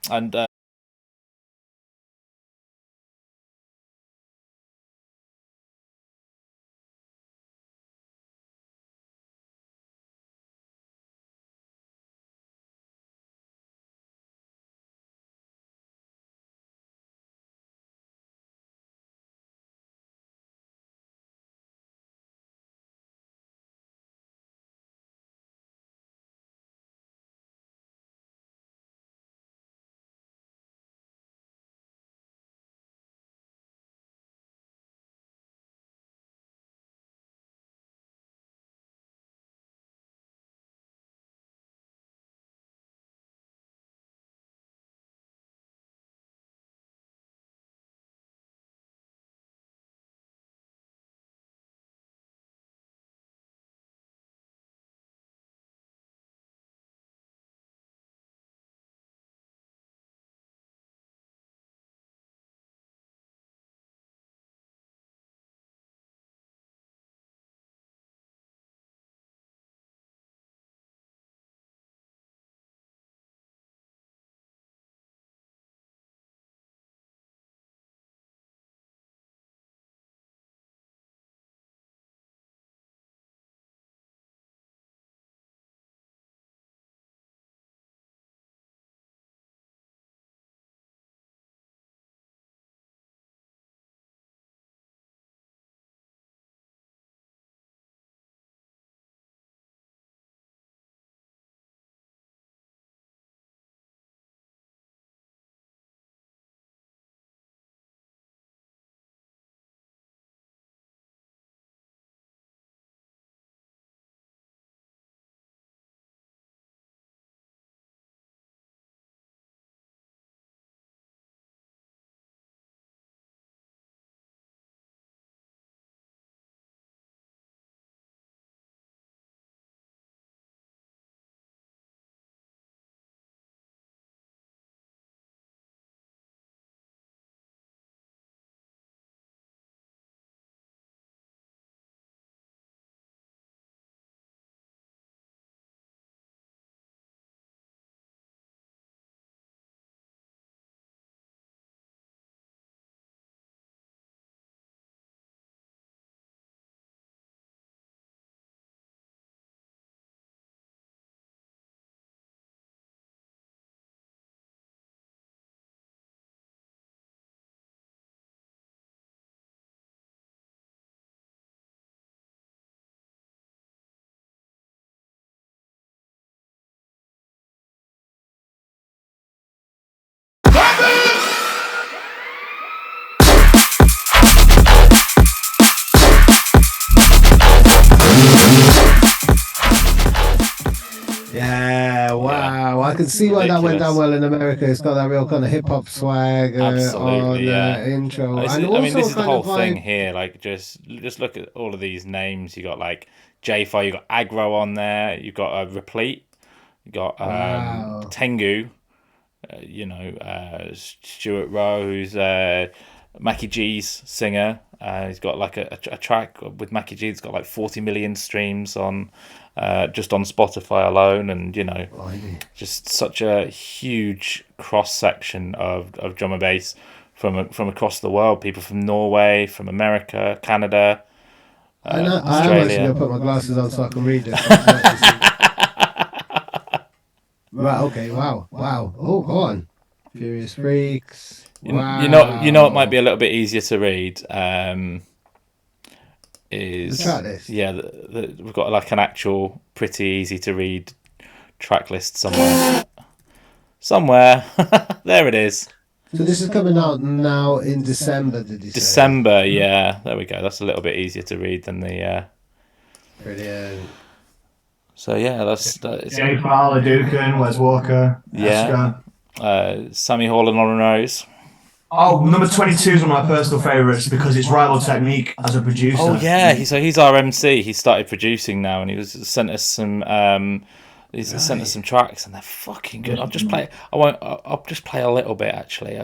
I can see why that went down well in America. It's got that real kind of hip hop swag on the intro. This is the whole thing here. Like, just look at all of these names. You got like J-Fi, you got Aggro on there. You got Replete. You got Tengu. Stuart Rowe, who's Mackie G's singer. He's got like a track with Mackie G that's got like 40 million streams on just on Spotify alone, and just such a huge cross section of drum and bass from across the world. People from Norway, from America, Canada, I'm actually Australia. going to put my glasses on so I can read this. Right, okay, wow. Oh, go on. Furious Freaks. Wow. You know, it might be a little bit easier to read. Is the track list. Yeah, we've got like an actual pretty easy to read track list somewhere. There it is. So this is coming out now in December, did you say? December, yeah. There we go. That's a little bit easier to read than the. Brilliant. So yeah, that's Jay Fowler, Dukin, Wes Walker, yeah. Sammy Hall and Lauren Rose. Oh, number 22 is one of my personal favourites because it's Rival Technique as a producer. Oh yeah, he's our MC. He started producing now, and he sent us some. Sent us some tracks, and they're fucking good. I'll just play. I'll just play a little bit actually.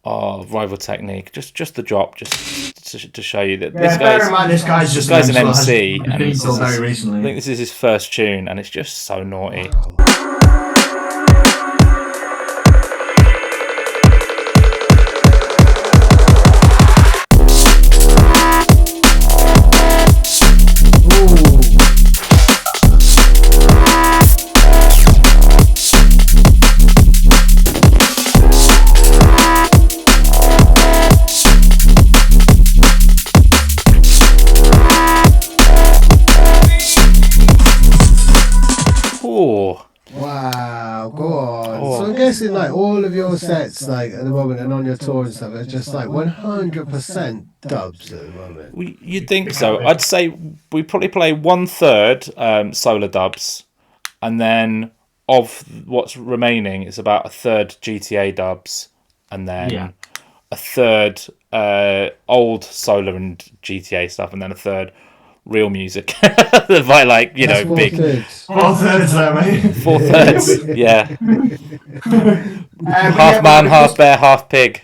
Rival Technique, just the drop, just to show you that this guy's an MC, and this is, very recently. I think this is his first tune, and it's just so naughty. Wow, go on. So I'm guessing like all of your sets like at the moment and on your tour and stuff are just like 100% dubs at the moment. You'd think so. I'd say we probably play 1/3 Sola dubs, and then of what's remaining, it's about 1/3 GTA dubs, and then 1/3 old Sola and GTA stuff, and then 1/3 real music. By like, you know, big 4/3 there, mate. 4/3, yeah. Half man, half bear, half pig.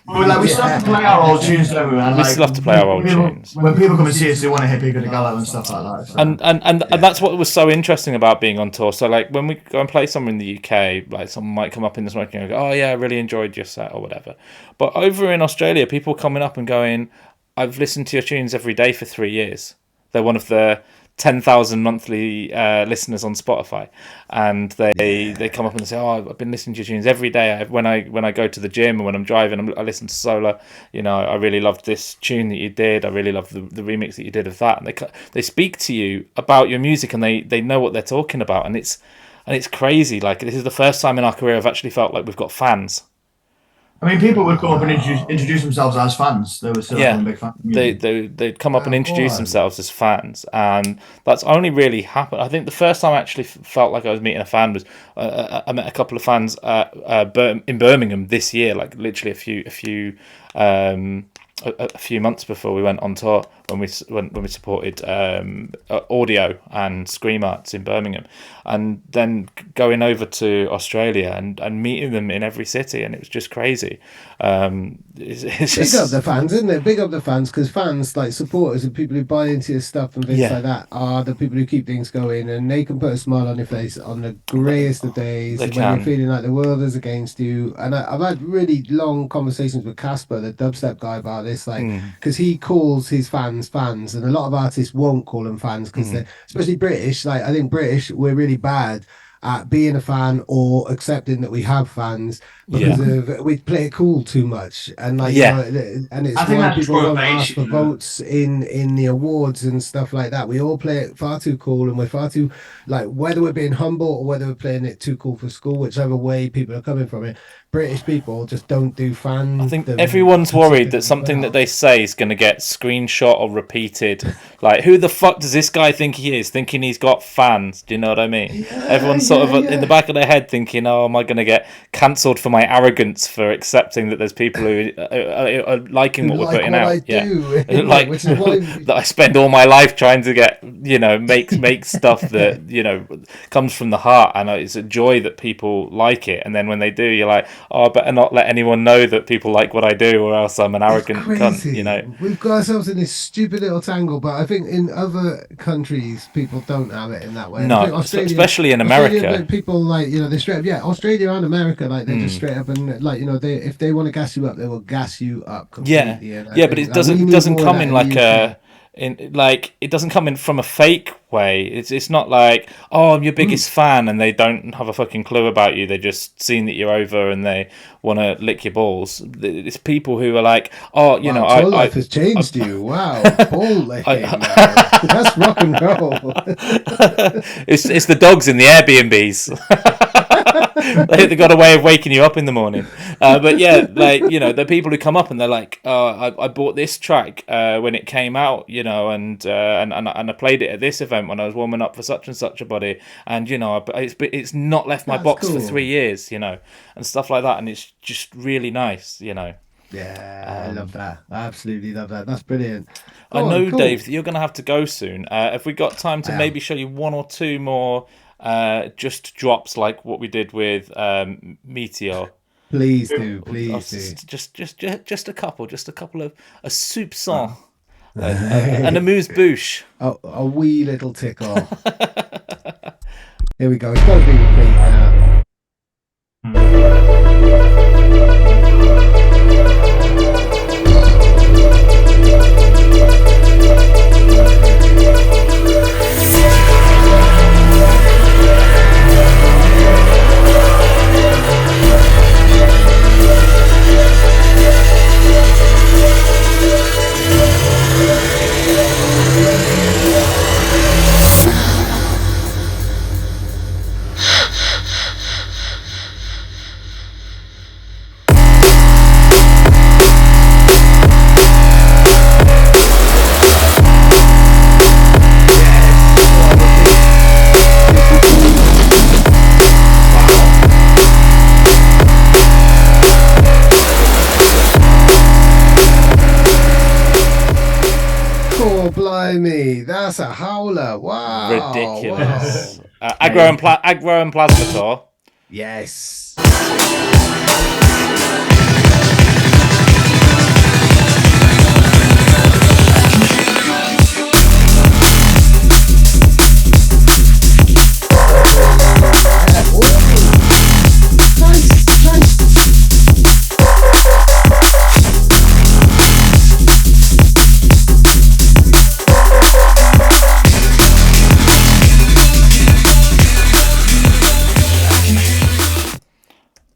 We still have to play our old tunes, don't we, man? We still have to play our old tunes. When people come and see us, they want to hear Big Good Gallo and stuff like that. So. And that's what was so interesting about being on tour. So like when we go and play somewhere in the UK, like someone might come up in the smoking and go, "Oh yeah, I really enjoyed your set" or whatever. But over in Australia, people coming up and going, "I've listened to your tunes every day for 3 years." They're one of the 10,000 monthly listeners on Spotify, and they come up and say, "Oh, I've been listening to your tunes every day. When I go to the gym and when I'm driving, I listen to Sola. You know, I really loved this tune that you did. I really loved the remix that you did of that." And they speak to you about your music, and they know what they're talking about, and it's crazy. Like, this is the first time in our career I've actually felt like we've got fans. I mean, people would come up and introduce themselves as fans. They were still a big fan. They'd come up and introduce themselves as fans, and that's only really happened. I think the first time I actually felt like I was meeting a fan was I met a couple of fans in Birmingham this year, like literally a few months before we went on tour, when we supported Audio and Scream Arts in Birmingham, and then going over to Australia and meeting them in every city, and it was just crazy. It's big up the fans, isn't it? Big up the fans, because fans, like supporters and people who buy into your stuff and things like that, are the people who keep things going, and they can put a smile on your face on the greyest of days, and when you're feeling like the world is against you. And I've had really long conversations with Casper, the dubstep guy, about this, like, because he calls his fans, and a lot of artists won't call them fans, because they're, especially British, like, I think British, we're really bad at being a fan or accepting that we have fans, because of we play it cool too much, and like you know, and it's why people don't ask for votes in the awards and stuff like that. We all play it far too cool, and we're far too, like, whether we're being humble or whether we're playing it too cool for school, whichever way people are coming from it, British people just don't do fan. I think everyone's worried that something that they say is going to get screenshot or repeated. Like, who the fuck does this guy think he is, thinking he's got fans? Do you know what I mean? Everyone's sort of in the back of their head thinking, "Oh, am I going to get cancelled for my arrogance for accepting that there's people who are liking what we're putting out?" Like, which is why that I spend all my life trying to get, you know, make stuff that, you know, comes from the heart, and it's a joy that people like it. And then when they do, you're like, "Oh, I better not let anyone know that people like what I do, or else I'm an arrogant cunt," you know. We've got ourselves in this stupid little tangle, but I think in other countries people don't have it in that way. No, especially in America. America. People like they straight up, Australia and America, like they just straight up and like they if they want to gas you up, they will gas you up completely. And I But think, it like, we need doesn't more of come that in the like UK. it doesn't come in from a fake way. It's not like, oh, I'm your biggest fan, and they don't have a fucking clue about you. They just seen that you're over and they want to lick your balls. It's people who are like, oh, Wow, Tour Life has changed you. Wow, ball licking. That's rock and roll. it's the dogs in the Airbnbs. They got a way of waking you up in the morning. But yeah, like the people who come up and they're like, oh, I bought this track when it came out, and I played it at this event when I was warming up for such and such a body, and it's not left my box for 3 years, and stuff like that, and it's just really nice, Yeah, I love that. I absolutely love that. That's brilliant. I know, cool. Dave, that you're going to have to go soon. Have we got time to maybe show you one or two more just drops like what we did with Meteor? Please do. Just a couple of a soupçon, an amuse-bouche. A wee little tickle. Here we go. It's got to be repeat now. Blimey, that's a howler. Wow. Ridiculous. Wow. Aggro and Plasma Tour. Yes.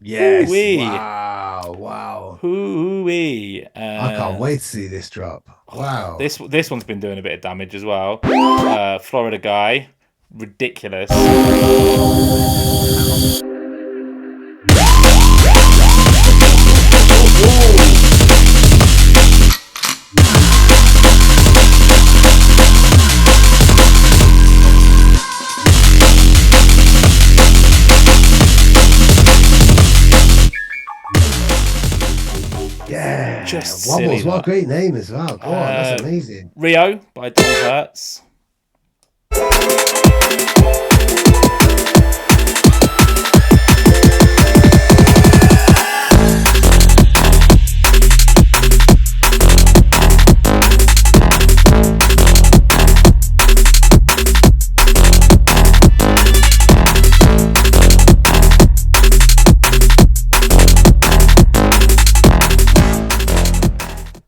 Yes. Hoo-wee. Wow. Hoo-wee. I can't wait to see this drop. Wow. This one's been doing a bit of damage as well. Florida guy. Ridiculous. Yeah, just Wobbles, silly, what a great name as well. God, that's amazing. Rio by Don Hertz.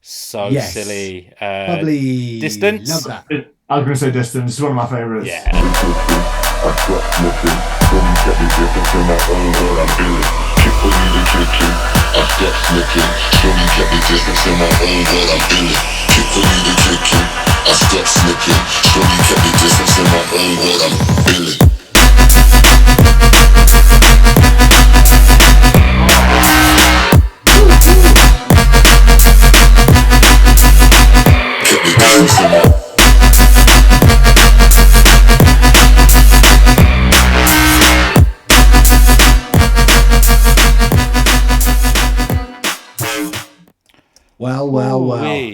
So silly. Probably Distance. Love that. I was going to say Distance. It's one of my favourites. Yeah. Well.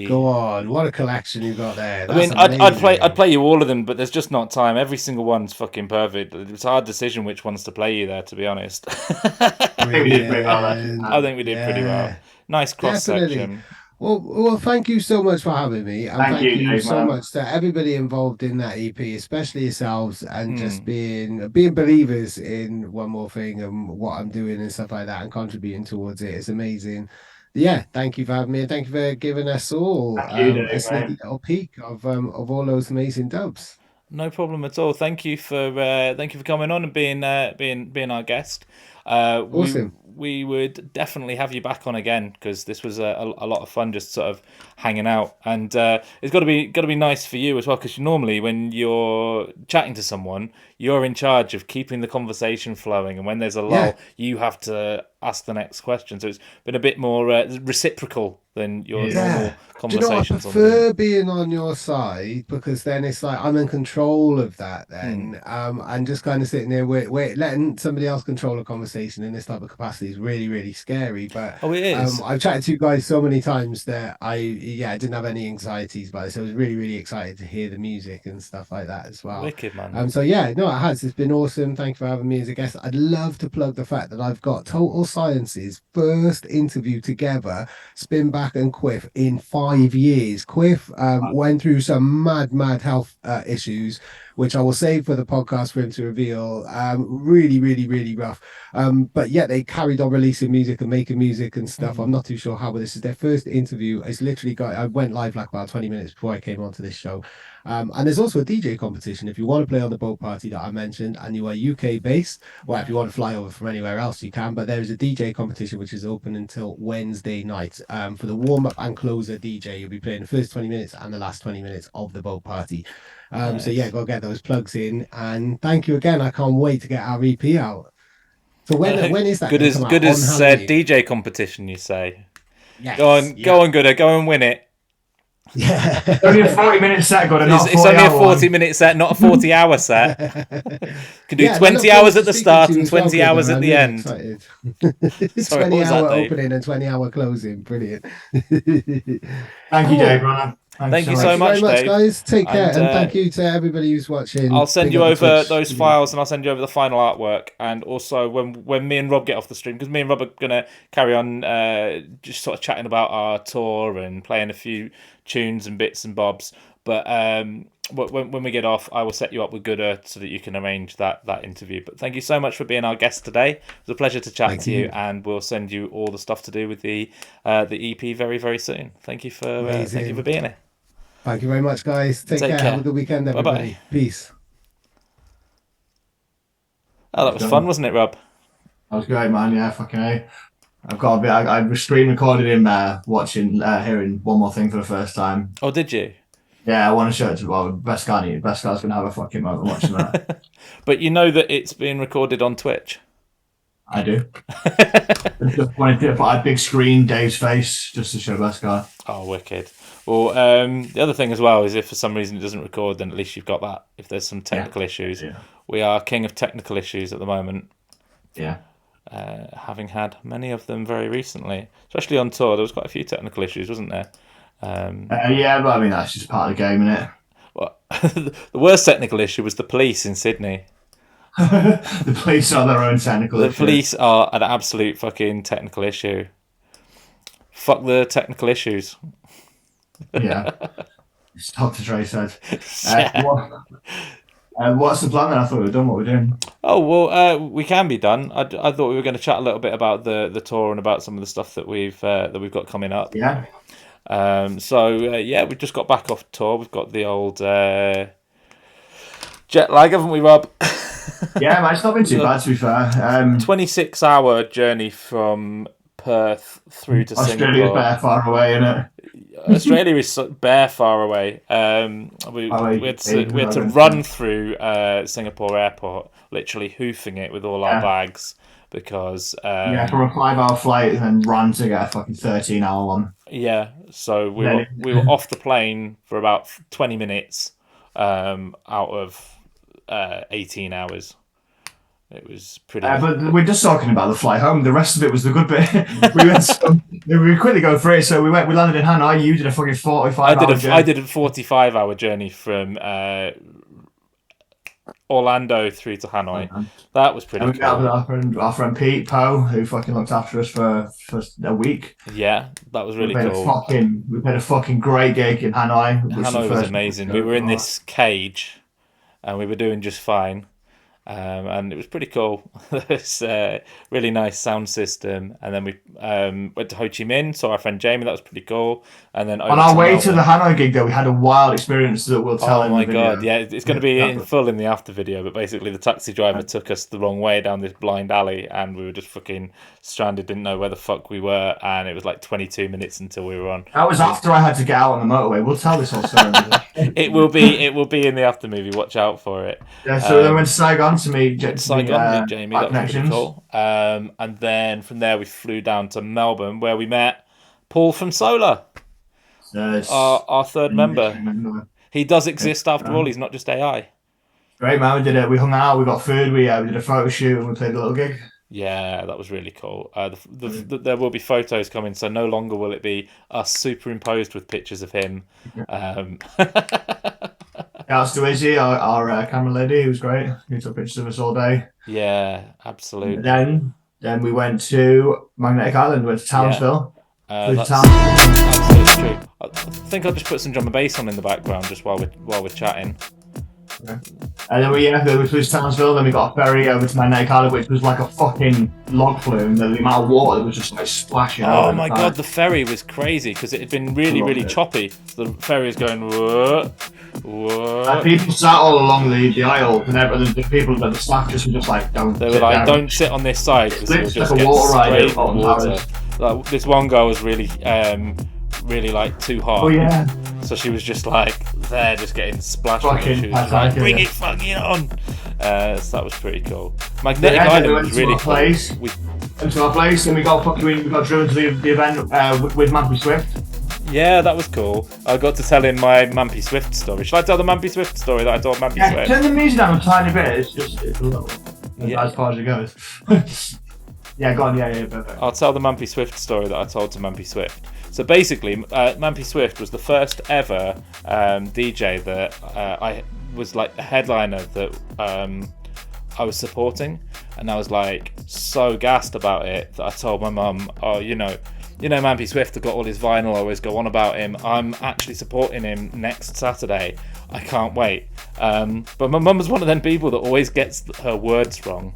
Go on. What a collection you got there. That's I'd play you all of them, but there's just not time. Every single one's fucking perfect. It's a hard decision which ones to play you there, to be honest. I think we did pretty well. I think we did pretty well. Nice cross section. Well, thank you so much for having me, and Thank thank you, you Dave, so man. much to everybody involved in that EP, especially yourselves, and just Mm. being believers in One More Thing and what I'm doing and stuff like that, and contributing towards it. It's amazing. Yeah, thank you for having me, and thank you for giving us all Thank you, a Dave, sneaky mate. little peek of all those amazing dubs. No problem at all. Thank you for coming on and being our guest. We Awesome. we would definitely have you back on again because this was a lot of fun, just sort of hanging out, and it's got to be nice for you as well because normally when you're chatting to someone, you're in charge of keeping the conversation flowing, and when there's a Yeah. lull, you have to ask the next question. So it's been a bit more reciprocal than your Yeah. normal Do you know, I conversations on the. prefer being on your side because then it's like I'm in control of that Hmm. then. And just kind of sitting there letting somebody else control a conversation in this type of capacity is really, really scary. But Oh, it is. I've chatted to you guys so many times that I didn't have any anxieties about it. So I was really, really excited to hear the music and stuff like that as well. Wicked, man. So yeah, no, it has. It's been awesome. Thank you for having me as a guest. I'd love to plug the fact that I've got Total Science's first interview together, Spin Back and Quiff, in 5 years. Quiff went through some mad health issues, which I will save for the podcast for him to reveal. Really, really, really rough. But yet they carried on releasing music and making music and stuff. I'm not too sure how, but this is their first interview. It's literally I went live like about 20 minutes before I came onto this show. And there's also a DJ competition if you want to play on the boat party that I mentioned and you are UK based. Well, if you want to fly over from anywhere else, you can. But there is a DJ competition which is open until Wednesday night. For the warm up and closer DJ, you'll be playing the first 20 minutes and the last 20 minutes of the boat party. So yeah, Nice. go get those plugs in. And thank you again. I can't wait to get our EP out. So when is that Good going to as come out? good On as Halloween? DJ competition, you say? Yes. Go on, Gooder, go and win it. Yeah. Only a 40-minute set, got not a It's only a 40-hour 40-minute set, not a 40-hour set. Can do Yeah, and I 20 look hours forward at the to speaking start to you and as well, 20 hours Gordon. at I'm the really end. excited. Sorry, what 20 was that, hour Dave? opening and 20-hour closing. Brilliant. Thank you, Cool. Dave, brother. Thank you Thank so you much, very much, Dave. guys. Take care, And and thank you to everybody who's watching. I'll send Big you up the over Twitch. those files and I'll send you over the final artwork. And also when me and Rob get off the stream, because me and Rob are going to carry on just sort of chatting about our tour and playing a few tunes and bits and bobs. But when we get off, I will set you up with Gooder so that you can arrange that interview. But thank you so much for being our guest today. It was a pleasure to chat Thank to you, you. and we'll send you all the stuff to do with the EP very, very soon. Thank you for Amazing. being here. Thank you very much, guys. Take care. Have a good weekend, Bye-bye. everybody. Peace. Oh, that was fun, wasn't it, Rob? That was great, man. Yeah, fucking A. I've got a bit. I screen recorded him hearing One More Thing for the first time. Oh, did you? Yeah, I want to show it to best guy's gonna have a fucking moment watching that. But you know that it's being recorded on Twitch. I do. Just wanted to put a big screen, Dave's face, just to show best guy. Oh, wicked. Well, the other thing as well is if for some reason it doesn't record, then at least you've got that. If there's some technical issues, we are king of technical issues at the moment. Yeah. Having had many of them very recently, especially on tour, there was quite a few technical issues, wasn't there? Yeah, but I mean that's just part of the game, isn't it? Well, the worst technical issue was the police in Sydney. The police are their own technical The issue. police are an absolute fucking technical issue. Fuck the technical issues. Yeah. It's Dr. Dre said. Yeah. What's the plan then? I thought we were done what we're doing. Oh, well, we can be done. I thought we were going to chat a little bit about the tour and about some of the stuff that we've got coming up. Yeah. We just got back off tour. We've got the old jet lag, haven't we, Rob? Yeah, man, it's not been too bad to be fair. 26-hour journey from Perth through to Australia's Singapore. bare far away, isn't it? Australia is bare far away. We had to run through Singapore airport, literally hoofing it with all our bags because from a 5-hour flight and then run to get a fucking 13-hour one. Yeah, so we were off the plane for about 20 minutes out of 18 hours. It was pretty. But we're just talking about the flight home. The rest of it was the good bit. we quickly go through it. So we landed in Hanoi. You did a fucking 45-hour journey. I did a 45-hour journey from Orlando through to Hanoi. That was pretty And we cool. met with our friend Pete Poe, who fucking looked after us for a week. Yeah, that was really we cool. We played a fucking great gig in Hanoi. Hanoi was amazing. We were in this cage, and we were doing just fine. And it was pretty cool. It's a really nice sound system. And then we went to Ho Chi Minh, saw our friend Jamie. That was pretty cool. And then on our way to the Hanoi gig, though, we had a wild experience that we'll tell. Oh my god! Yeah, it's going to be in full in the after video. But basically, the taxi driver took us the wrong way down this blind alley, and we were just fucking stranded. Didn't know where the fuck we were, and it was like 22 minutes until we were on. That was after I had to get out on the motorway. We'll tell this whole story. It will be in the after movie. Watch out for it. Yeah. So then we went to Saigon to meet Jamie. That was pretty cool. And then from there we flew down to Melbourne, where we met Paul from Sola, our third member. He does exist after all. He's not just AI. Great, man. We did it. We hung out. We got food. We did a photo shoot and we played a little gig. Yeah, that was really cool. There will be photos coming, so no longer will it be us superimposed with pictures of him. Shouts to Izzy, our camera lady, who was great. Who took pictures of us all day. Yeah, absolutely. Then we went to Magnetic Island. We went to Townsville. That's absolutely true. I think I'll just put some drum and bass on in the background just while we're chatting. Okay. And then we flew to Townsville. Then we got a ferry over to Magnetic Island, which was like a fucking log flume. The amount of water that was just like splashing. Oh my god, the ferry was crazy because it had been really choppy. So the ferry was going whoa. And people sat all along the aisle, and the people, the staff just were just like, don't. They were like, down. Don't sit on this side because you'll just get sprayed with water. Like, this one girl was really like too hot. Oh yeah. So she was just like there, just getting splashed. She was like, bring it fucking on. So that was pretty cool. Magnetic Island was really cool. We went to our place and we got driven to the event with Mampy Swift. Yeah, that was cool. I got to tell him my Mampy Swift story. Should I tell the Mampy Swift story that I told Mampy Swift? Turn the music down a tiny bit. It's a little. As far as it goes. Yeah, go on. Yeah, perfect. I'll tell the Mampy Swift story that I told to Mampy Swift. So basically, Mampy Swift was the first ever DJ that I was like a headliner that I was supporting, and I was like so gassed about it that I told my mum, "Oh, you know, Mampy Swift. I got all his vinyl. I always go on about him. I'm actually supporting him next Saturday. I can't wait." But my mum was one of them people that always gets her words wrong.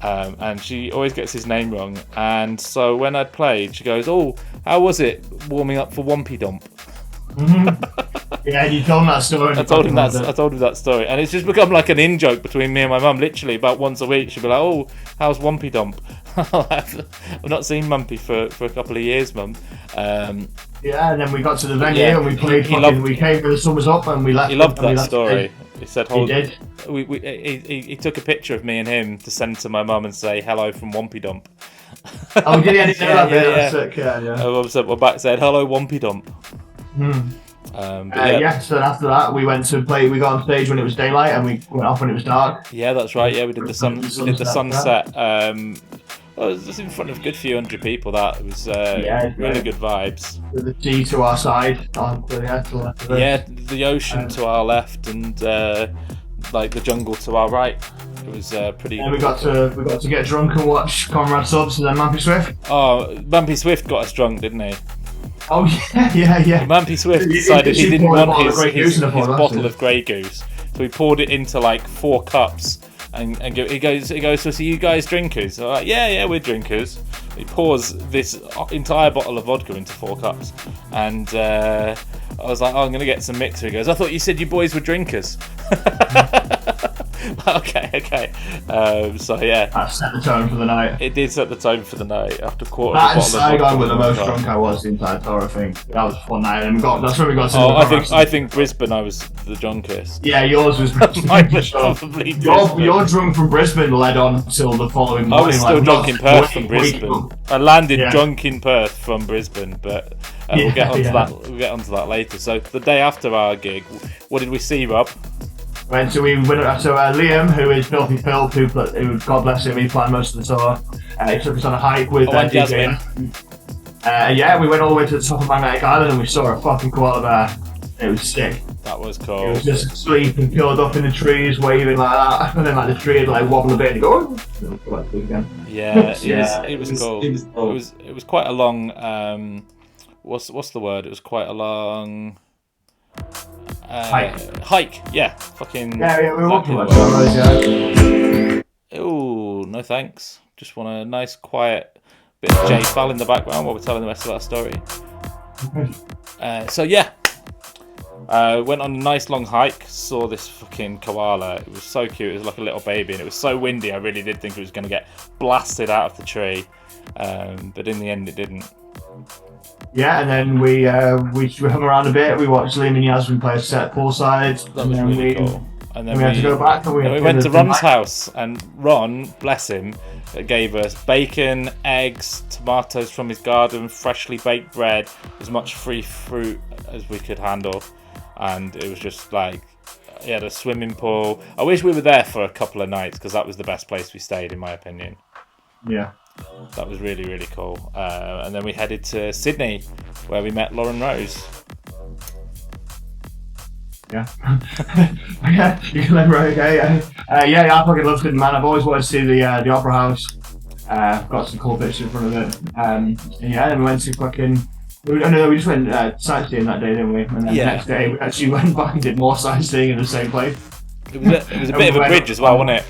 And she always gets his name wrong, and so when I played, she goes, "Oh, how was it warming up for Wumpy Dump?" Yeah, you told him that story. I told him that story, and it's just become like an in-joke between me and my mum. Literally, about once a week, she'll be like, "Oh, how's Wumpy Dump?" I've not seen Mumpy for a couple of years, Mum. Yeah, and then we got to the venue and we played. We came when the sun was up and we left. He loved that story. He said, "He did." He took a picture of me and him to send to my mum and say hello from Wumpy Dump. Oh, did he? I didn't know that. Yeah. Sick. Yeah. My back said hello Wumpy Dump. So after that we went to play. We got on stage when it was daylight and we went off when it was dark. Yeah, that's right. Yeah, we did the sunset. Well, it was just in front of a good few hundred people. That it was really good vibes. With the sea to our side, the ocean to our left, and like the jungle to our right. It was pretty. And we got to get drunk and watch Conrad Subs and then Mampy Swift. Oh, Mampy Swift got us drunk, didn't he? Oh yeah. Mampy Swift decided he didn't want his bottle of Grey Goose, so he poured it into like 4 cups. And he goes, so you guys drinkers? I'm like, yeah, we're drinkers. He pours this entire bottle of vodka into 4 cups. And I was like, I'm going to get some mixer. He goes, I thought you said you boys were drinkers. Okay. So yeah. That set the tone for the night. It did set the tone for the night. After a quarter that of a bottle of vodka. Saigon were the most drunk I was the entire tour, I think. That was a fun night. And that's when we got to I think Brisbane I was the drunkest. Yeah, yours was Mine was probably your drunk from Brisbane led on till the following morning. I was still drunk in Perth from Brisbane. I landed drunk in Perth from Brisbane, but we'll get onto that. We'll get onto that later. So the day after our gig, what did we see, Rob? We went to Liam, who is Filthy Phil, who God bless him, he planned most of the tour. He took us on a hike with DJ. We went all the way to the top of Magnetic Island and we saw a fucking koala bear. It was sick. That was He cool. was just asleep and curled up in the trees, waving like that, and then like the tree would like wobble a bit and he'd go, oh, go back to sleep again. Yeah, it was cool. It was quite a long. What's the word? It was quite a long. Hike. Yeah, fucking. Yeah, we were walking like Oh, no thanks. Just want a nice quiet bit of Jay Fell in the background while we're telling the rest of our story. So yeah, went on a nice long hike. Saw this fucking koala. It was so cute. It was like a little baby, and it was so windy. I really did think it was going to get blasted out of the tree, but in the end, it didn't. Yeah, and then we hung around a bit. We watched Liam and Yasmin play a set poolside. That was really cool. And then we had to go back. And we went to Ron's house, and Ron, bless him, gave us bacon, eggs, tomatoes from his garden, freshly baked bread, as much free fruit as we could handle, and it was just like he had a swimming pool. I wish we were there for a couple of nights because that was the best place we stayed, in my opinion. Yeah. That was really, really cool. And then we headed to Sydney, where we met Lauren Rose. Yeah. Yeah, you can remember, okay. Yeah, I fucking love Sydney, man. I've always wanted to see the Opera House. Got some cool pictures in front of it. And yeah, then we went to fucking... we just went sightseeing that day, didn't we? And then the next day, we actually went back and did more sightseeing in the same place. It was a bit of a bridge as well, wasn't it?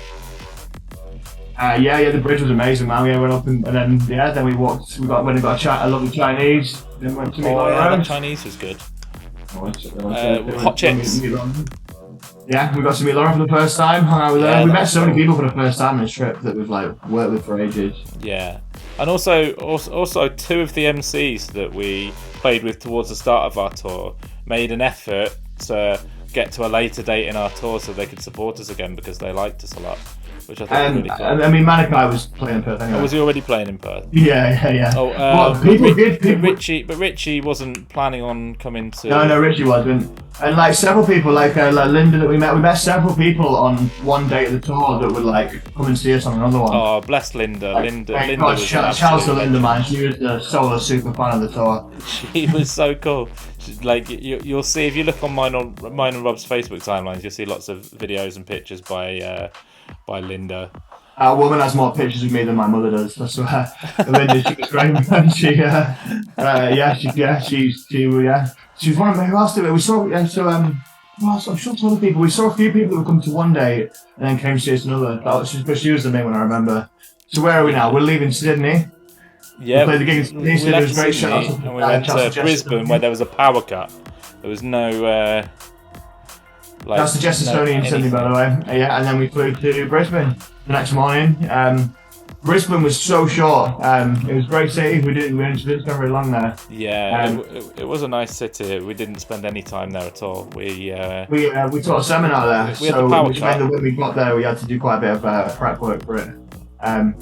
Yeah, the bridge was amazing, man. We went up and then we walked. Went and got a lovely Chinese. Then went to meet that Chinese was good. Hot chips. Yeah, we got to meet Lauren for the first time. Hung out with her. We met so many people for the first time on this trip that we've like worked with for ages. Yeah, and also two of the MCs that we played with towards the start of our tour made an effort to get to a later date in our tour so they could support us again because they liked us a lot. Which I thought was really cool. I mean, Malachi was playing in Perth anyway. Oh, was he already playing in Perth? Yeah. Oh, but Richie wasn't planning on coming to... No, Richie wasn't. And like several people, like Linda that we met several people on one day at the tour that would like come and see us on another one. Oh, bless Linda. Linda was shout out to Linda, man. She was the Sola super fan of the tour. She was so cool. Like you'll see if you look on mine and Rob's Facebook timelines, you'll see lots of videos and pictures by Linda. Our woman has more pictures of me than my mother does. That's why Linda, she was great. She was one of them. Who else did it? We saw. I'm sure some other people. We saw a few people who come to one day and then came to see us another. But she was the main one, I remember. So where are we now? We're leaving Sydney. Yeah, we played the gig in Sydney. We left Sydney and we went to Brisbane where there was a power cut. There was no. That's the Jester Stony in Sydney, by the way. Yeah, and then we flew to Brisbane the next morning. Brisbane was so short. It was a great city. We didn't spend very long there. Yeah, it was a nice city. We didn't spend any time there at all. We taught a seminar there. We had the power cut. When we got there, we had to do quite a bit of prep work for it. And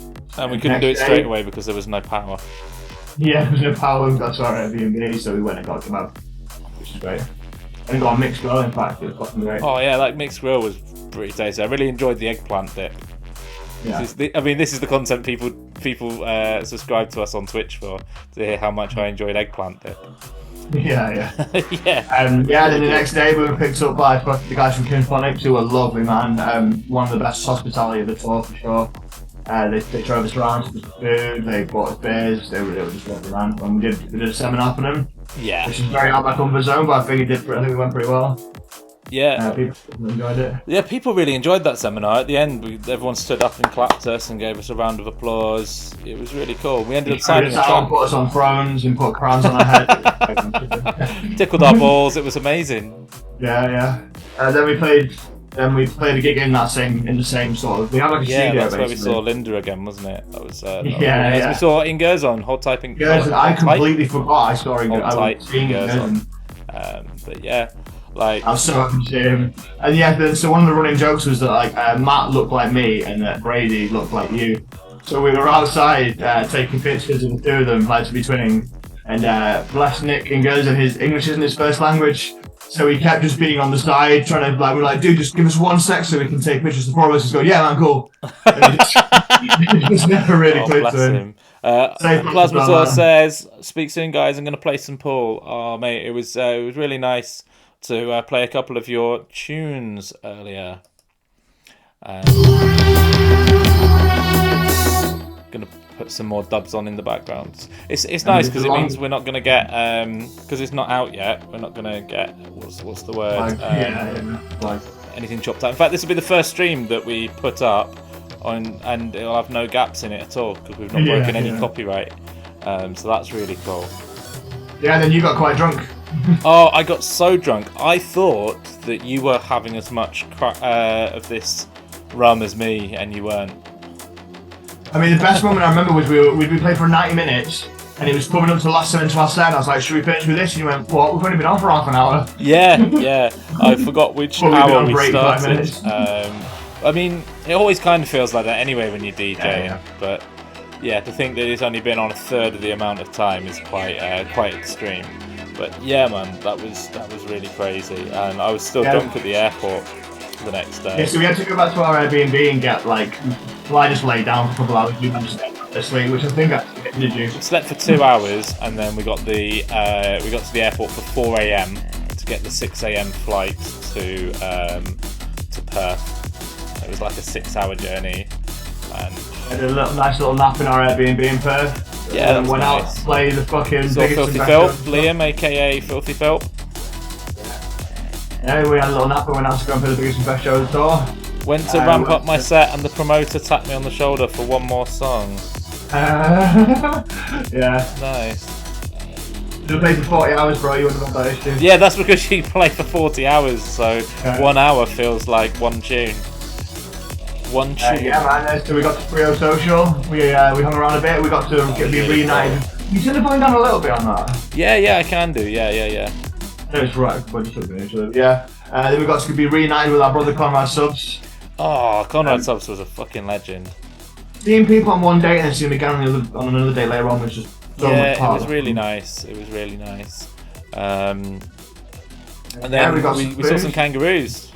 we couldn't do it straight away because there was no power. Yeah, there was no power. We got to our DnB, so we went and got them out, which is great. And got a mixed grill, in fact. It was fucking great. Oh yeah, like mixed grill was pretty tasty. I really enjoyed the eggplant dip. Yeah. This is the content people subscribe to us on Twitch for, to hear how much I enjoyed eggplant dip. Yeah. Yeah. Then the next day we were picked up by the guys from Kinphonics, who were lovely, man. One of the best hospitality of the tour for sure. They drove us around to the food, they bought us beers, they were just lovely, man. And we did a seminar for them. Yeah. Which is very out of my comfort zone, but I think it went pretty well. Yeah. People enjoyed it. Yeah, people really enjoyed that seminar. At the end, everyone stood up and clapped us and gave us a round of applause. It was really cool. We ended up signing a song. Put us on thrones and put crowns on our head. Tickled our balls. It was amazing. Yeah. Then we played a gig in the same sort of. We had like a studio. That's basically. where we saw Linda again, wasn't it? That was. Yeah. We saw Ingerzon. Hold type in. I completely forgot I saw Ingerzon. But yeah. Like, I was so happy to see him. And so one of the running jokes was that like Matt looked like me and that Brady looked like you. So we were outside taking pictures of the two of them, like to be twinning. And bless Nick and goes, and his English isn't his first language. So he kept just being on the side, trying to we're like, dude, just give us 1 sec so we can take pictures. The four of us just go, yeah, man, cool. It just never really clicked to him. Plasmasaur says, "Speak soon, guys. I'm going to play some pool." Oh, mate, it was really nice. to play a couple of your tunes earlier. Gonna put some more dubs on in the background. It's nice because it means we're not gonna get because it's not out yet. We're not gonna get what's the word? Anything chopped out. In fact, this will be the first stream that we put up on, and it'll have no gaps in it at all because we've not broken any copyright. So that's really cool. Yeah, then you got quite drunk. Oh, I got so drunk. I thought that you were having as much of this rum as me, and you weren't. I mean, the best moment I remember was we'd been playing for 90 minutes, and it was coming up to the last 7 to our set. I was like, should we finish with this? And you went, what? We've only been on for half an hour. Yeah. I forgot which hour we started. I mean, it always kind of feels like that anyway when you're DJing. Yeah. But yeah, to think that it's only been on a third of the amount of time is quite extreme. But yeah, man, that was really crazy, and I was still drunk at the airport the next day. Yeah, so we had to go back to our Airbnb and get I just laid down for a couple hours, you managed to sleep, which I think I did you. We slept for 2 hours, and then we got to the airport for 4 a.m. to get the 6 a.m. flight to Perth. It was like a 6-hour journey, and we had a nice little nap in our Airbnb in Perth. Yeah, and went out to play the fucking saw biggest Filthy Philp, Liam, aka Filthy Philp. Yeah, we had a little nap and went out to go and play the biggest and best show of the tour. Went to ramp up my set, and the promoter tapped me on the shoulder for one more song. Yeah. Nice. You played for 40 hours, bro. You wouldn't have had that issue. Yeah, that's because you play for 40 hours, so 1 hour feels like one tune. One tune. Yeah, man. So we got to Frio Social. We hung around a bit. We got to be reunited. You should have gone down a little bit on that. Yeah, I can do. Yeah. No, it's right. But you should have been actually. Yeah. Then we got to be reunited with our brother Conrad Subs. Oh, Conrad Subs was a fucking legend. Seeing people on one day and then seeing them again on another day later on was just so much fun. It was really nice. And then we saw some kangaroos.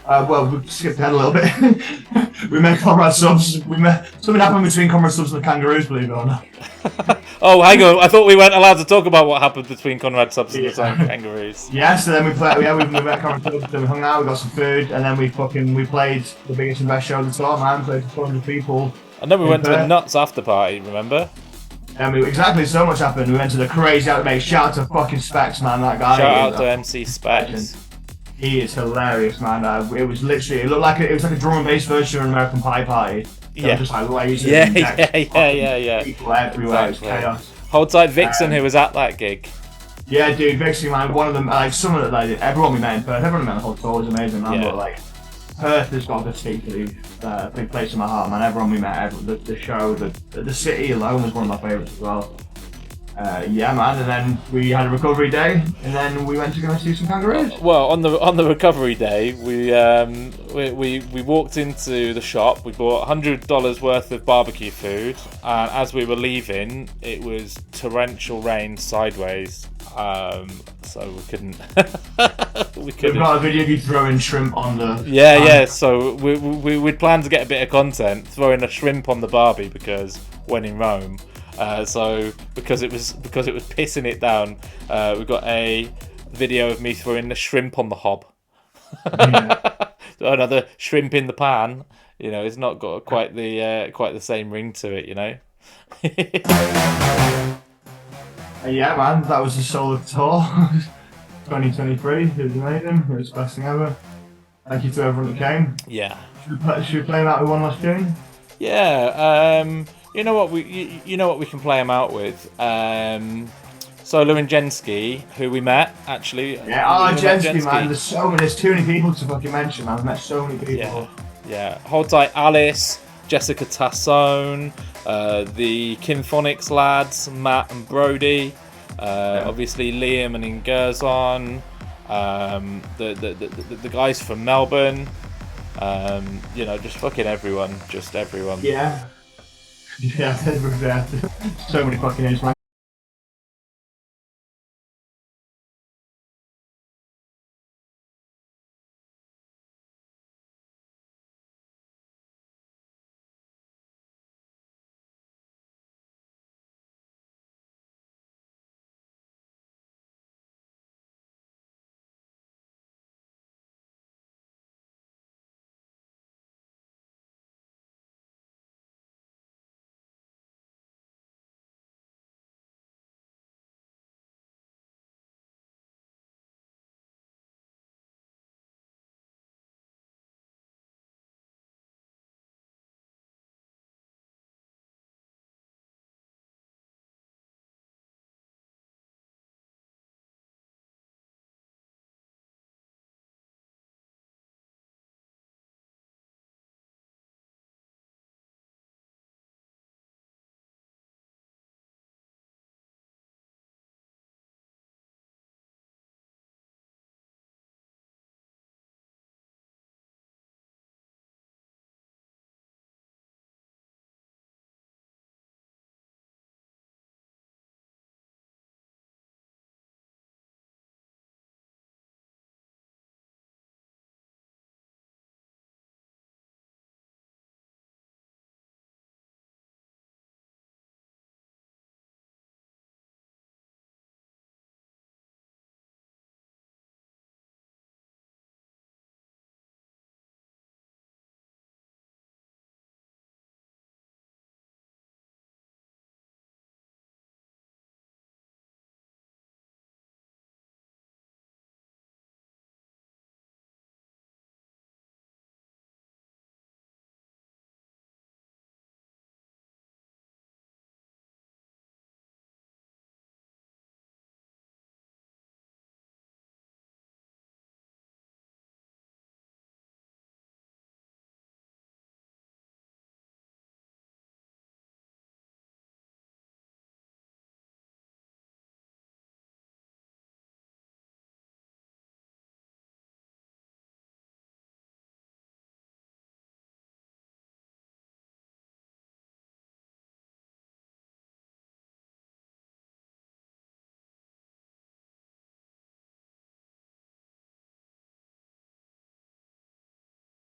Well, we skipped ahead a little bit. We met Conrad Subs. Something happened between Conrad Subs and the kangaroos, believe it or not. Oh, hang on. I thought we weren't allowed to talk about what happened between Conrad Subs and the kangaroos. Yeah, so then we met Conrad Subs, then we hung out, we got some food, and then we played the biggest and best show of the tour, man. Played for 400 people. And then we went to a nuts after party, remember? And exactly, so much happened. We went to the crazy mate. Shout out to fucking Specs, man, that guy. Shout out to MC Specs. He is hilarious, man. It was literally, it looked like it was like a drum and bass version of an American Pie party. Yeah. Just like lasers. Yeah. People everywhere. Exactly. It was chaos. Hold tight, Vixen, who was at that gig. Yeah, dude, Vixen, man. One of them, some of them, everyone we met in Perth, everyone we met in the whole tour was amazing, man. Yeah. But Perth has got a particularly big place in my heart, man. Everyone we met, the show, the city alone was one of my favourites as well. Yeah, man, and then we had a recovery day, and then we went to go and see some kangaroos. Well, on the recovery day, we walked into the shop. We bought $100 worth of barbecue food, and as we were leaving, it was torrential rain sideways. So we couldn't. We've got a video of you throwing shrimp on the. Yeah. So we'd planned to get a bit of content, throwing a shrimp on the barbie because when in Rome. So because it was pissing it down, we got a video of me throwing the shrimp on the hob. Another shrimp in the pan. You know, it's not got quite the same ring to it. You know. Yeah, man, that was the Sola tour. 2023. It was amazing. It was the best thing ever. Thank you to everyone that came. Yeah. Should we play them out with one last tune? Yeah. You know what we can play them out with. Sola and Jenkins, who we met actually. Yeah, Jenkins, man. There's too many people to fucking mention. I've met so many people. Yeah. Hold tight, Alice, Jessica Tassone, the Kinphonics lads, Matt and Brody, obviously Liam and Ingerzon, the guys from Melbourne. Just fucking everyone, just everyone. Yeah. So many fucking names, man.